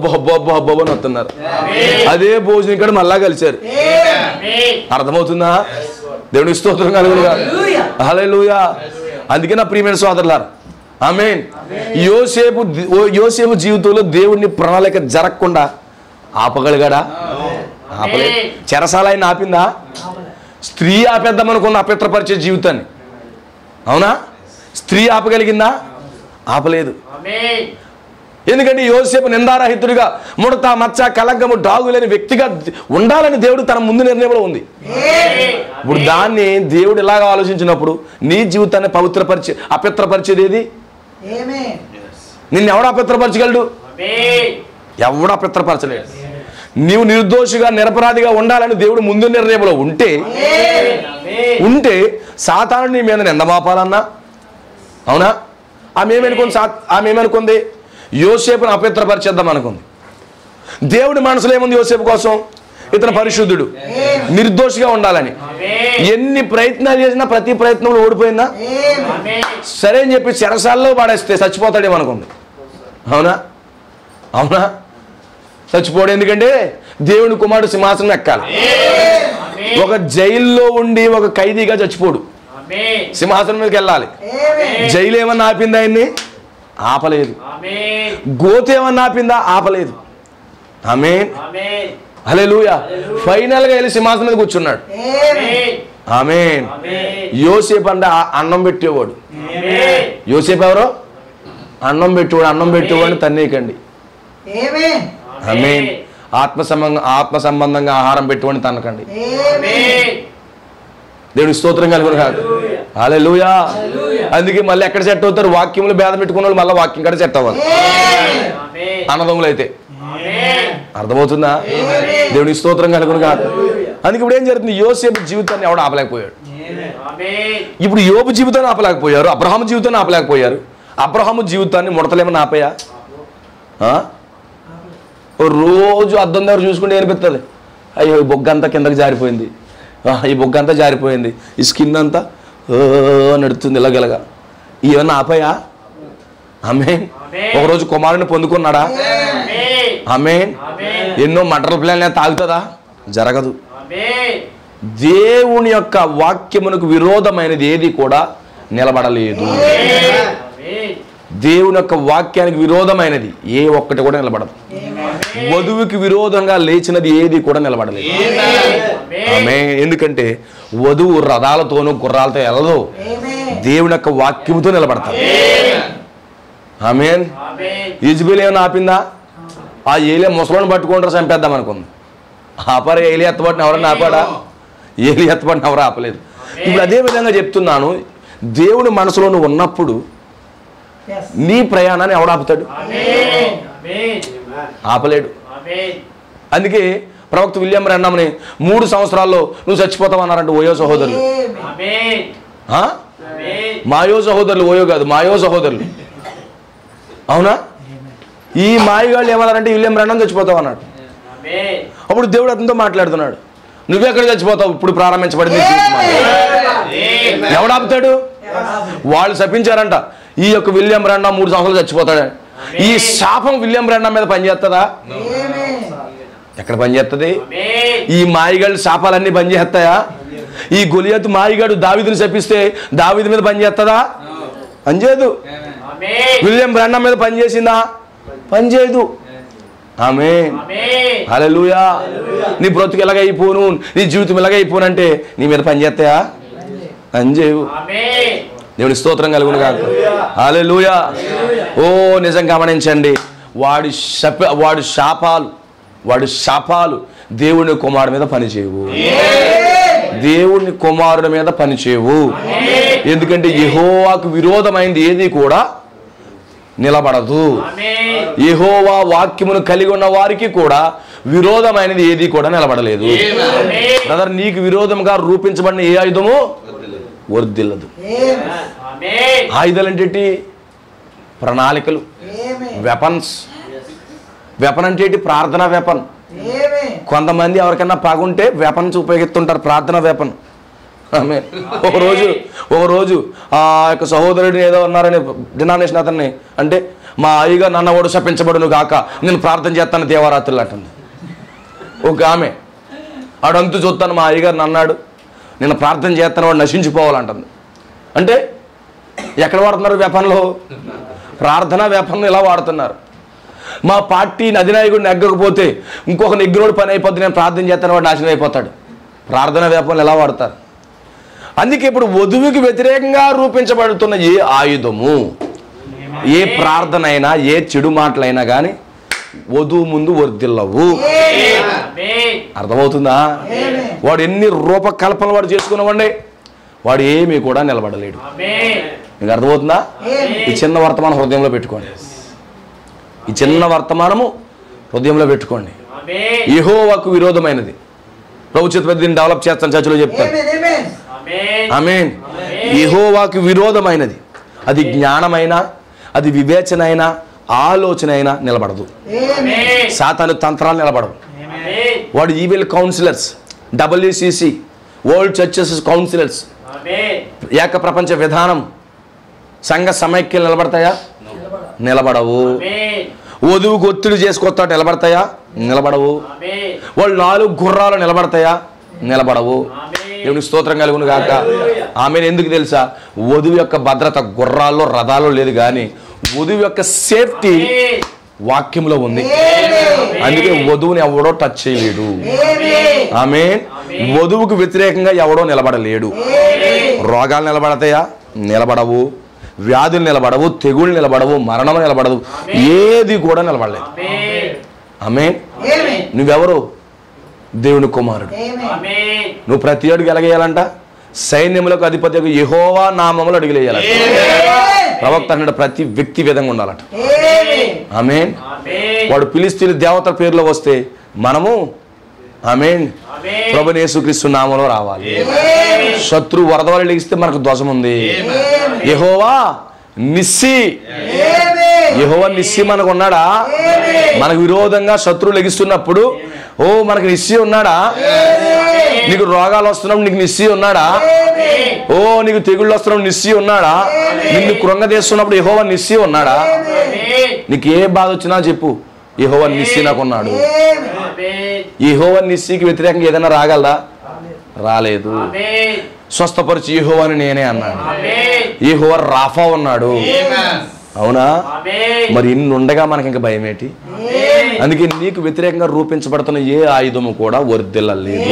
అని వస్తున్నారు. అదే భోజనం ఇక్కడ మళ్ళా కలిశారు. అర్థమవుతుందా? దేవుని స్తోత్రం కలుగునుగా. హల్లెలూయా. అందుకే నా ప్రియమైన సోదరులారా, ఆమేన్. యోసేపు జీవితంలో దేవుడిని ప్రణాళిక జరగకుండా ఆపగలిగాడా? ఆపలేదు. చెరసాల ఆయన ఆపిందా? స్త్రీ ఆపేద్దామనుకున్న అపవిత్రపరిచే జీవితాన్ని. అవునా? స్త్రీ ఆపగలిగిందా? ఆపలేదు. ఎందుకంటే యోసేపు నిందారహితుడిగా ముడత మచ్చ కలంకము డాగులేని వ్యక్తిగా ఉండాలని దేవుడు తన ముందు నిర్ణయంలో ఉంది. ఇప్పుడు దాన్ని దేవుడు ఇలాగ ఆలోచించినప్పుడు నీ జీవితాన్ని అపవిత్రపరిచేది ఏది? నిన్ను ఎవడు అపవిత్రపరచగలడు? ఎవడు అపవిత్రపరచలేడు. నీవు నిర్దోషిగా నిరపరాధిగా ఉండాలని దేవుడు ముందు నిర్ణయంలో ఉంటే సాతాను నీ మీద నిందమాపాలన్నా? అవునా? ఆమె ఏమనుకుంది? యోసేపును అపవిత్రపరిచేద్దాం అనుకుంది. దేవుడి మనసులో ఏముంది యోసేపు కోసం? ఇతను పరిశుద్ధుడు, నిర్దోషిగా ఉండాలని. ఎన్ని ప్రయత్నాలు చేసినా ప్రతి ప్రయత్నంలో ఓడిపోయిందా? సరే అని చెప్పి చెరసాల్లో పడేస్తే చచ్చిపోతాడేమనుకుంది. అవునా? అవునా? చచ్చిపోవడం ఎందుకంటే దేవుని కుమారుడు సింహాసనం ఎక్కాలి. ఒక జైల్లో ఉండి ఒక ఖైదీగా చచ్చిపోడు, సింహాసనం మీదకి వెళ్ళాలి. జైలు ఏమన్నా ఆపిందా ఆయన్ని? ఆపలేదు. గోత ఏమన్నా ఆపిందా? ఆపలేదు. ఆమేన్. హల్లెలూయా. ఫైనల్ గా వెళ్ళి సింహాసనం మీద కూర్చున్నాడు. ఆమేన్. యోసేపు అంటే అన్నం పెట్టేవాడు. యోసేపు ఎవరో? అన్నం పెట్టేవాడిని తన్నేయకండి. ఆమేన్. ఆత్మ సంబంధంగా ఆహారం పెట్టుకొని తనకండి. దేవుని స్తోత్రం కలుగును కాదు. హల్లెలూయా. అందుకే మళ్ళీ ఎక్కడ సెట్ అవుతారు? వాక్యములు భేదం పెట్టుకున్న వాళ్ళు మళ్ళీ వాక్యం కాడ సెట్ అవ్వాలి, అన్నదమ్ములు అయితే. అర్థమవుతుందా? దేవుని స్తోత్రం కలుగును కాదు. అందుకే ఇప్పుడు ఏం జరుగుతుంది? యోసేపు జీవితాన్ని ఎవడు ఆపలేకపోయాడు. ఇప్పుడు యోబు జీవితాన్ని ఆపలేకపోయారు, అబ్రహాము జీవితాన్ని ఆపలేకపోయారు. అబ్రహాము జీవితాన్ని ముడతలేమని ఆపయా? రోజు అద్దం దగ్గర చూసుకుంటే అనిపిస్తుంది, అయ్యో ఈ బొగ్గ అంతా కిందకి జారిపోయింది, ఈ బొగ్గ అంతా జారిపోయింది, ఈ స్కిన్ అంతా నడుస్తుంది ఇలాగెలగా. ఇవన్నీ ఆపయా? ఆమేన్. ఒకరోజు కుమారుని పొందుకున్నాడా? ఆమేన్. ఎన్నో మటర్ల ప్లాన్ తాగుతుందా? జరగదు. దేవుని యొక్క వాక్యమునకు విరోధమైనది ఏది కూడా నిలబడలేదు. దేవుని యొక్క వాక్యానికి విరోధమైనది ఏ ఒక్కటి కూడా నిలబడదు. వధువుకి విరోధంగా లేచినది ఏది కూడా నిలబడలేదు. ఆమేన్. ఎందుకంటే వధువు రథాలతోనూ గుర్రాలతో వెళ్ళదు, దేవుని యొక్క వాక్యముతో నిలబడతారు. ఆమేన్. యెజబెల్ ఏమైనా ఆపిందా? ఆ ఏలియా ముసలోని పట్టుకుంటారు, చంపేద్దాం అనుకుంది. ఆపరే ఏలి ఎత్తబడిన ఎవరన్నా ఆపాడా? ఏలి ఎత్తబడిన ఎవరు ఆపలేదు. ఇప్పుడు అదే విధంగా చెప్తున్నాను, దేవుని మనసులో నువ్వు ఉన్నప్పుడు నీ ప్రయాణాన్ని ఎవడు ఆపుతాడు? ఆపలేడు. అందుకే ప్రవక్త విలియం బ్రాన్హామ్ని 3 సంవత్సరాల్లో నువ్వు చచ్చిపోతావు అన్నారంట ఓయో సహోదరులు. మాయో సహోదరులు, ఓయో కాదు, మాయో సహోదరులు. అవునా? ఈ మాయగాళ్ళు ఏమన్నారంటే విలియం బ్రాన్హామ్ చచ్చిపోతావు అన్నాడు. అప్పుడు దేవుడు అతనితో మాట్లాడుతున్నాడు, నువ్వెక్కడ చచ్చిపోతావు, ఇప్పుడు ప్రారంభించబడింది. ఎవడాపుతాడు? వాళ్ళు శపించారంట, ఈ యొక్క విలియం బ్రాన్హామ్ 3 సంవత్సరాలు చచ్చిపోతాడు. ఈ శాపం విలియం బ్రాన్హామ్ మీద పనిచేస్తుందా? ఎక్కడ పనిచేస్తుంది? ఈ మాయగాళ్ళు శాపాలన్నీ పనిచేస్తాయా? ఈ గొలియాతు మాయగాడు దావీదుని శపిస్తే దావీదు మీద పనిచేస్తుందా? పనిచేయదు. విలియం బ్రాన్హామ్ మీద పనిచేసిందా? పనిచేయదు. ఆమేన్. హల్లెలూయా. నీ బ్రతుకు ఎలాగైపోను, నీ జీవితం ఎలాగైపోనంటే నీ మీద పనిచేస్తాయా? పనిచేయవు. దేవుని స్తోత్రం కలుగును గాక. హల్లెలూయా. ఓ నిజంగా గమనించండి, వాడి శాపాలు దేవుని కుమారుడి మీద పనిచేయవు. దేవుని కుమారుడి మీద పనిచేయవు. ఎందుకంటే యెహోవాకు విరోధమైంది ఏది కూడా నిలబడదు. యెహోవా వాక్యమును కలిగి ఉన్న వారికి కూడా విరోధమైనది ఏది కూడా నిలబడలేదు. బ్రదర్, నీకు విరోధంగా రూపించబడిన ఏ ఆయుధము వర్ధిల్లదు. ఆయుధాలు అంటే ప్రణాళికలు, వెపన్స్. వెపన్ అంటే ప్రార్థనా వెపన్. కొంతమంది ఎవరికైనా పగుంటే వెపన్స్ ఉపయోగిస్తుంటారు, ప్రార్థనా వెపన్. ఆమేన్. ఒకరోజు ఆ యొక్క సహోదరుడిని ఏదో అన్నారని డినామినేషన్ అతన్ని అంటే, మా అయ్యగా నన్న ఓడు శపించబడును గాక, నేను ప్రార్థన చేస్తాను దేవరాత్రులు అంటుంది. ఒక ఆమె ఆడంతు చూస్తాను, మా అయ్యగారు అన్నాడు నేను ప్రార్థన చేస్తాను వాడు నశించిపోవాలంటుంది. అంటే ఎక్కడ వాడుతున్నారు వెపన్లో? ప్రార్థనా వెపన్ ఇలా వాడుతున్నారు. మా పార్టీ అధినాయకుడు నెగ్గకపోతే ఇంకొక నెగ్గినోడు పని అయిపోద్ది, నేను ప్రార్థన చేస్తాను వాడు నాశనం అయిపోతాడు. ప్రార్థనా వెపన్లు ఎలా వాడతారు? అందుకే ఇప్పుడు వధువుకి వ్యతిరేకంగా రూపించబడుతున్న ఏ ఆయుధము, ఏ ప్రార్థన అయినా, ఏ చెడు మాటలైనా కానీ వధువు ముందు వర్ధిల్లవు. అర్థమవుతుందా? వాడు ఎన్ని రూపకల్పనలు వాడు చేసుకున్నామండి, వాడు ఏమీ కూడా నిలబడలేడు. మీకు అర్థమవుతుందా? ఈ చిన్న వర్తమానం హృదయంలో పెట్టుకోండి. ఈ చిన్న వర్తమానము హృదయంలో పెట్టుకోండి. యెహోవాకు విరోధమైనది. ప్రభు చేత దీన్ని డెవలప్ చేస్తాను, చర్చలో చెప్తాను. ఆమేన్. యెహోవాకు విరోధమైనది అది జ్ఞానమైనా, అది వివేచన అయినా, ఆలోచన అయినా నిలబడదు. సాతాను తంత్రాలు నిలబడవు. వాడు evil councillors, WCC, world churches councillors, ఏక ప్రపంచ విధానం, సంఘ సమైక్యలు నిలబడతాయా? నిలబడవు. వధువుకు ఒత్తిడి చేసుకొస్తాడు, నిలబడతాయా? నిలబడవు. వాళ్ళు 4 గుర్రాలు నిలబడతాయా? నిలబడవు. దేవుని స్తోత్రం కలుగును గాక. ఆమె ఎందుకు తెలుసా? వధువు యొక్క భద్రత గుర్రాల్లో రథాల్లో లేదు, కానీ వధువు యొక్క సేఫ్టీ వాక్యంలో ఉంది. అందుకే వధువుని ఎవడో టచ్ చేయలేడు. ఆమేన్. వధువుకు వ్యతిరేకంగా ఎవడో నిలబడలేడు. రోగాలు నిలబడతాయా? నిలబడవు. వ్యాధులు నిలబడవు, తెగుళ్ళు నిలబడవు, మరణం నిలబడదు, ఏది కూడా నిలబడలేదు. ఆమేన్. నువ్వెవరు? దేవుని కుమారుడు. నువ్వు ప్రతి అడుగు ఎలాగేయాలంట? సైన్యములకు అధిపతి యెహోవా నామములో అడుగులేయాలంట. ప్రవక్త అన్నాడు ప్రతి వ్యక్తి విధంగా ఉండాలంట. ఆమేన్. వాడు ఫిలిష్తీయుల దేవతల పేరులో వస్తే మనము ఆమేన్ ప్రభువైన యేసుక్రీస్తు నామములో రావాలి. శత్రు వరదవలి లెగిస్తే మనకు ధ్వజం ఉంది. యెహోవా నిస్సి, యెహోవా నిస్సి మనకు ఉన్నాడా? మనకు విరోధంగా శత్రువు లెగిస్తున్నప్పుడు ఓ మనకు నిస్సి ఉన్నాడా? నీకు రోగాలు వస్తున్నప్పుడు నీకు నిస్సి ఉన్నాడా? ఓ నీకు తెగుళ్ళు వస్తున్నప్పుడు నిస్సి ఉన్నాడా? నిన్ను కృంగదీస్తున్నప్పుడు యెహోవా నిస్సి ఉన్నాడా? నీకు ఏ బాధ వచ్చినా చెప్పు, యెహోవా నిస్సి నాకున్నాడు. యెహోవా నిస్సికి వ్యతిరేకంగా ఏదైనా రాగలదా? రాలేదు. స్వస్థపరిచి యెహోవాని నేనే అన్నాడు. యెహోవా రాఫా ఉన్నాడు. అవునా? మరి ఇన్ని ఉండగా మనకి ఇంకా భయం ఏంటి? అందుకే నీకు వ్యతిరేకంగా రూపించబడుతున్న ఏ ఆయుధము కూడా వర్ధిల్లలేదు.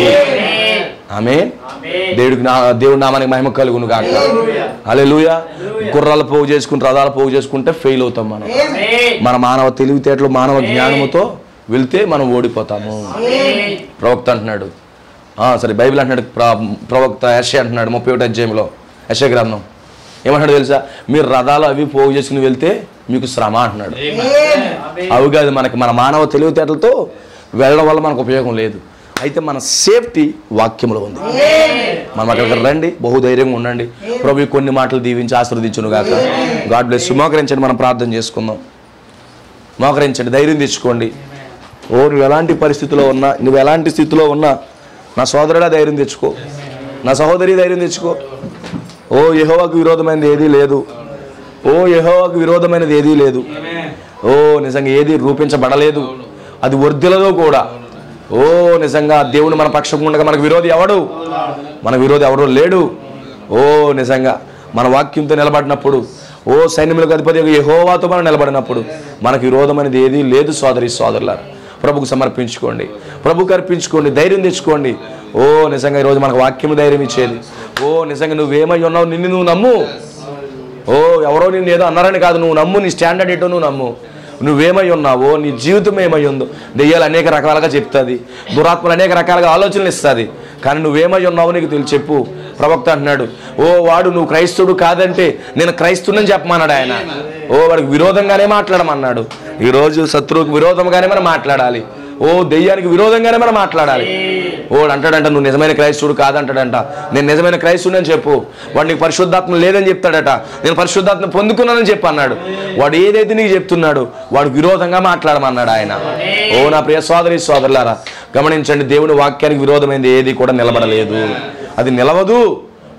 ఆమేన్. దేవుడి నామానికి మహిమ కలుగును గాక. హల్లెలూయా. గుర్రాలు పోగు చేసుకుని రథాలు పోగు చేసుకుంటే ఫెయిల్ అవుతాం మనం. మన మానవ తెలివితేటలు మానవ జ్ఞానముతో వెళ్తే మనం ఓడిపోతాము. ప్రవక్త అంటున్నాడు, సరే బైబిల్ అంటున్నాడు, ప్రవక్త యెషయా అంటున్నాడు 31వ అధ్యాయంలో యెషయా గ్రంథం ఏమంటాడు తెలుసా? మీరు రథాలు అవి పోగు చేసుకుని వెళ్తే మీకు శ్రమ అంటున్నాడు. అవి కాదు, మనకి మన మానవ తెలివితేటలతో వెళ్ళడం వల్ల మనకు ఉపయోగం లేదు. అయితే మన సేఫ్టీ వాక్యంలో ఉంది. మనం అక్కడికి రండి, బహుధైర్యంగా ఉండండి. ప్రభు కొన్ని మాటలు దీవించి ఆశీర్వదించును గాక. God bless. మోకరించండి, మనం ప్రార్థన చేసుకుందాం. మోకరించండి, ధైర్యం తెచ్చుకోండి. నువ్వు ఎలాంటి పరిస్థితిలో ఉన్నా, నువ్వు ఎలాంటి స్థితిలో ఉన్నా నా సోదరుడా ధైర్యం తెచ్చుకో, నా సహోదరి ధైర్యం తెచ్చుకో. ఓ యెహోవాకు విరోధమైనది ఏదీ లేదు. ఓ యెహోవాకు విరోధమైనది ఏదీ లేదు. ఓ నిజంగా ఏది రూపించబడలేదు, అది వర్ధిల్లదు కూడా. ఓ నిజంగా దేవుడు మన పక్షం ఉండగా మనకు విరోధి ఎవడు? మన విరోధి ఎవడో లేడు. ఓ నిజంగా మన వాక్యంతో నిలబడినప్పుడు, ఓ సైన్యములకు అధిపతి యెహోవాతో మనం నిలబడినప్పుడు మనకు విరోధం అనేది ఏదీ లేదు. సోదరి సోదరులారా, ప్రభుకు సమర్పించుకోండి, ప్రభుకు అర్పించుకోండి, ధైర్యం తెచ్చుకోండి. ఓ నిజంగా ఈరోజు మనకు వాక్యము ధైర్యం ఇచ్చేది. ఓ నిజంగా నువ్వేమై ఉన్నావు, నిన్ను నువ్వు నమ్ము. ఓ ఎవరో నిన్ను ఏదో అన్నారని కాదు, నువ్వు నమ్ము. నీ స్టాండర్డ్ ఏంటో నువ్వు నమ్ము. నువ్వేమై ఉన్నావో, నీ జీవితం ఏమై ఉందో దెయ్యాలు అనేక రకాలుగా చెప్తుంది, దురాత్మలు అనేక రకాలుగా ఆలోచనలు ఇస్తుంది. కానీ నువ్వేమై ఉన్నావో నీకు తెలిసి చెప్పు. ప్రవక్త అంటున్నాడు, ఓ వాడు నువ్వు క్రైస్తవుడు కాదంటే నేను క్రైస్తువునని చెప్పమన్నాడు ఆయన. ఓ వాడికి విరోధంగానే మాట్లాడమన్నాడు. ఈరోజు శత్రువుకి విరోధంగానే మనం మాట్లాడాలి. ఓ దెయ్యానికి విరోధంగానే మనం మాట్లాడాలి. ఓడు అంటాడంట నువ్వు నిజమైన క్రైస్తవుడు కాదంటాడంట. నేను నిజమైన క్రైస్తవుడు అని చెప్పు. వాడు నీకు పరిశుద్ధాత్మ లేదని చెప్తాడట. నేను పరిశుద్ధాత్మ పొందుకున్నానని చెప్పి అన్నాడు. వాడు ఏదైతే నీకు చెప్తున్నాడు వాడు విరోధంగా మాట్లాడమన్నాడు ఆయన. ఓ నా ప్రియ సోదరి సోదరులారా, గమనించండి, దేవుని వాక్యానికి విరోధమైనది ఏది కూడా నిలబడలేదు. అది నిలవదు.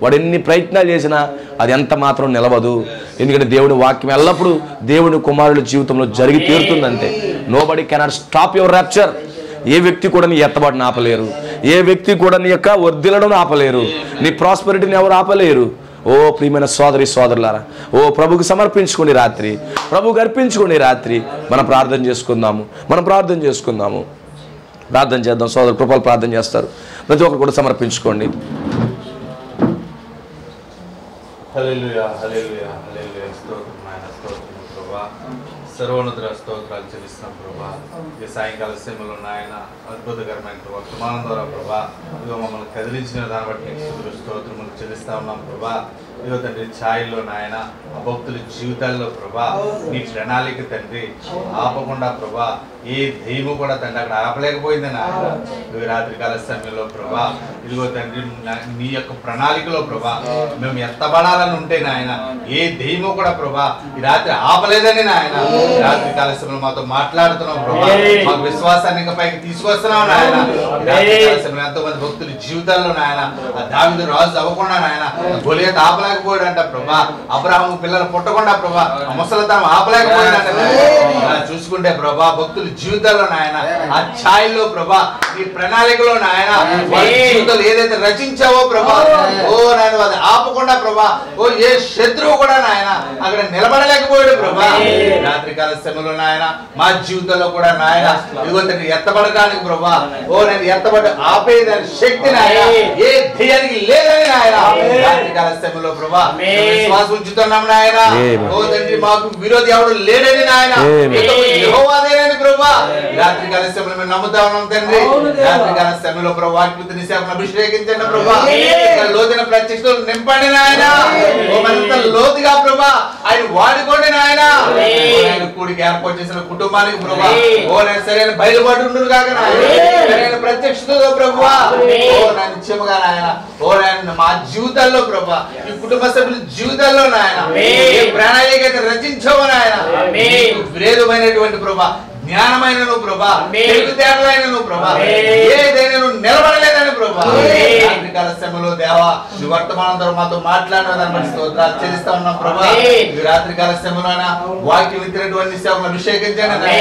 వాడు ఎన్ని ప్రయత్నాలు చేసినా అది ఎంత మాత్రం నిలవదు. ఎందుకంటే దేవుని వాక్యం ఎల్లప్పుడూ దేవుని కుమారుల జీవితంలో జరిగి తీరుతుందంతే. Nobody cannot stop your rapture. ఏ వ్యక్తి కూడా నీ ఎత్తబాటును ఆపలేరు. ఏ వ్యక్తి కూడా నీ యొక్క వర్ధిల్లడం ఆపలేరు. నీ ప్రాస్పెరిటీని ఎవరు ఆపలేరు. ఓ ప్రియమైన సోదరి సోదరులారా, ఓ ప్రభుకు సమర్పించుకోండి రాత్రి, ప్రభుకు అర్పించుకోండి రాత్రి. మనం ప్రార్థన చేసుకుందాము, మనం ప్రార్థన చేసుకుందాము, ప్రార్థన చేద్దాం. సోదరు కృపలు ప్రార్థన చేస్తారు. ప్రతి ఒక్కరు కూడా సమర్పించుకోండి. హల్లెలూయా, హల్లెలూయా, హల్లెలూయా. స్తోత్రం నాయన, స్తోత్రం ప్రభువా. సర్వోన్నతుల స్తోత్రాలు చెల్లిస్తున్నాం ప్రభువా. ఈ సాయంకాల సమయంలో నాయన అద్భుతకరమైన వర్తమానం ద్వారా ప్రభా ఇదిగో మమ్మల్ని కదిలించిన దాన్ని బట్టి నీకు స్తోత్రములు చెల్లిస్తా ఉన్నాం ప్రభా. ఇదిగో తండ్రి ఛాయల్లో నాయన ఆ భక్తుల జీవితాల్లో ప్రభా నీ ప్రణాళిక తండ్రి ఆపకుండా ప్రభా ఏ దెయ్యము కూడా తండ్రి అక్కడ ఆపలేకపోయింది నాయన. ఇదిగో రాత్రికాల సమయంలో ప్రభా ఇదిగో తండ్రి నీ యొక్క ప్రణాళికలో ప్రభా మేము ఎత్తబడాలని ఉంటే నాయన ఏ దెయ్యము కూడా ప్రభా ఈ రాత్రి ఆపలేదని నాయన రాత్రికాల సమయంలో మాతో మాట్లాడుతున్నాం ప్రభా. మాకు విశ్వాసాన్ని ఇంకా పైకి తీసుకొస్తున్నాం నాయన. రాత్రికాల సమయంలో ఎంతో మంది భక్తుల జీవితాల్లో నాయన ఆ దావీదు రాజు అవ్వకుండా నాయన గొలియత్ ఆపలేకపోయాడంట ప్రభా. అబ్రాహాము పిల్లలు పుట్టకుండా ప్రభా ఆ ముసలితనం ఆపలేకపోయాడంట. చూసుకుంటే ప్రభా భక్తుల జీవితాల్లో నాయన ఆ ఛాయల్లో ప్రభా నీ ప్రణాళికలో నాయన వారి జీవితాలు ఏదైతే రచించావో ప్రభా ఓ నాయన అది ఆపకుండా ప్రభా ఓ ఏ శత్రువు కూడా నాయన అక్కడ నిలబడలేకపోయాడు ప్రభా. రాత్రికాల సమయంలో నాయన మా జీవితంలో కూడా నాయన ఇదిగో ఎత్తబడడానికి ప్రభా ఓ నేను ఎత్తబడి ఆపేదాని శక్తి నాయన ఏ ధైర్యానికి లేదని నాయన రాత్రికాల సమయంలో ప్రభా విశ్వాసం ఉంచుతున్నాం నాయన. ఓ తండ్రి మాకు విరోధి ఎవడు లేడని నాయన యెహోవాదేనని ప్రభా రాత్రికాల సమయంలో మేము నమ్ముతా ఉన్నాం తండ్రి. రాత్రికాల సమయంలో ప్రభా వాక్యని సేవను అభిషేకించండి ప్రభా. లోతైన ప్రత్యక్షతలు నింపండి నాయన. ఓ మరింత లోతుగా ప్రభా ఆయన వాడుకోండి నాయన. కూడికి ఏర్పాటు చేసిన కుటుంబానికి ప్రభా ఓ నేను సరైన బయలుబాటు ఉండును కాక నాయన సరైన ప్రత్యక్షతలో ప్రభా ఓ నా నిత్యముగా నాయన ఓ నాయన మా జీవితాల్లో ప్రభా ఈ కుటుంబ సభ్యుల జీవితాల్లో నాయన ఏ ప్రణాళిక అయితే రచించావో నాయన విరేధమైనటువంటి ప్రభా జ్ఞానమైన ప్రభా, తెలివితేటలైన ప్రభా, ఏదైనా నిలబడలేదని ప్రభా, రాత్రికాల సమయంలో దేవా ఈ వర్తమానం ద్వారా మాతో మాట్లాడిన దాన్ని బట్టి స్తోత్రాలు చెల్లిస్తా ఉన్నాం ప్రభా. ఈ రాత్రికాల సమయంలో వాక్యం ఇచ్చినటువంటి సేవలను అభిషేకించండి.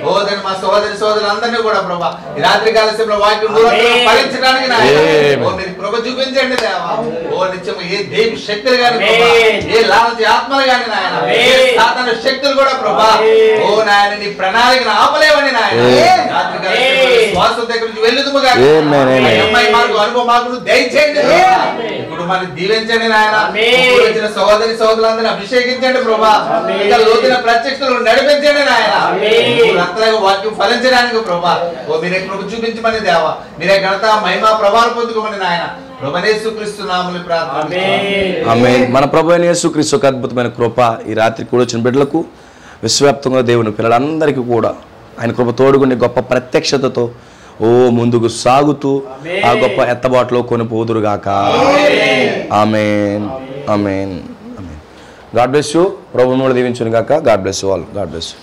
ఓ దాన్ని మా సోదరులందరినీ కూడా ప్రభా ఈ రాత్రికాల సమయంలో వాక్యం ఫలించడానికి మీరు కృప చూపించండి దేవా. ఓ నిత్యం ఏ దేవి శక్తులు గాని ప్రభా, ఏ లాలచి ఆత్మలు గాని నాయన, ఏ సాతాను శక్తులు కూడా ప్రభా, ఓ నాయన నీ ప్రణాళికను ఆపలేవని నాయన. రాత్రికాల శ్వాస దగ్గర నుంచి వెళ్ళుదుము గాని అమ్మాయి మార్గం అనుభవ మార్గం దయచేయండి. కుటుంబాన్ని దీవించండి నాయన. వచ్చిన సోదరులందరినీ అభిషేకించండి ప్రభా. ఇంకా లోతున ప్రత్యక్షతలు నడిపించండి నాయన. అంతలాగా వాక్యం ఫలించడానికి ప్రభా ఓ మీరే కృప చూపించమని దేవా, మీరే ఘనత మహిమ ప్రభావం పొందుకోమని నాయన. ఆమేన్. మన ప్రభు అయిన యేసుక్రీస్తు ఒక అద్భుతమైన కృప ఈ రాత్రి కూడా వచ్చిన బిడ్డలకు, విశ్వవ్యాప్తంగా దేవుని పిల్లలందరికీ కూడా ఆయన కృప తోడుగుండి గొప్ప ప్రత్యక్షతతో ఓ ముందుకు సాగుతూ ఆ గొప్ప ఎత్తబాటులో కొనిపోదురుగాక. ఆమేన్ ఆమేన్ ఆమేన్. God bless you. ప్రభువును దీవించును గాక. God bless you all. God bless you.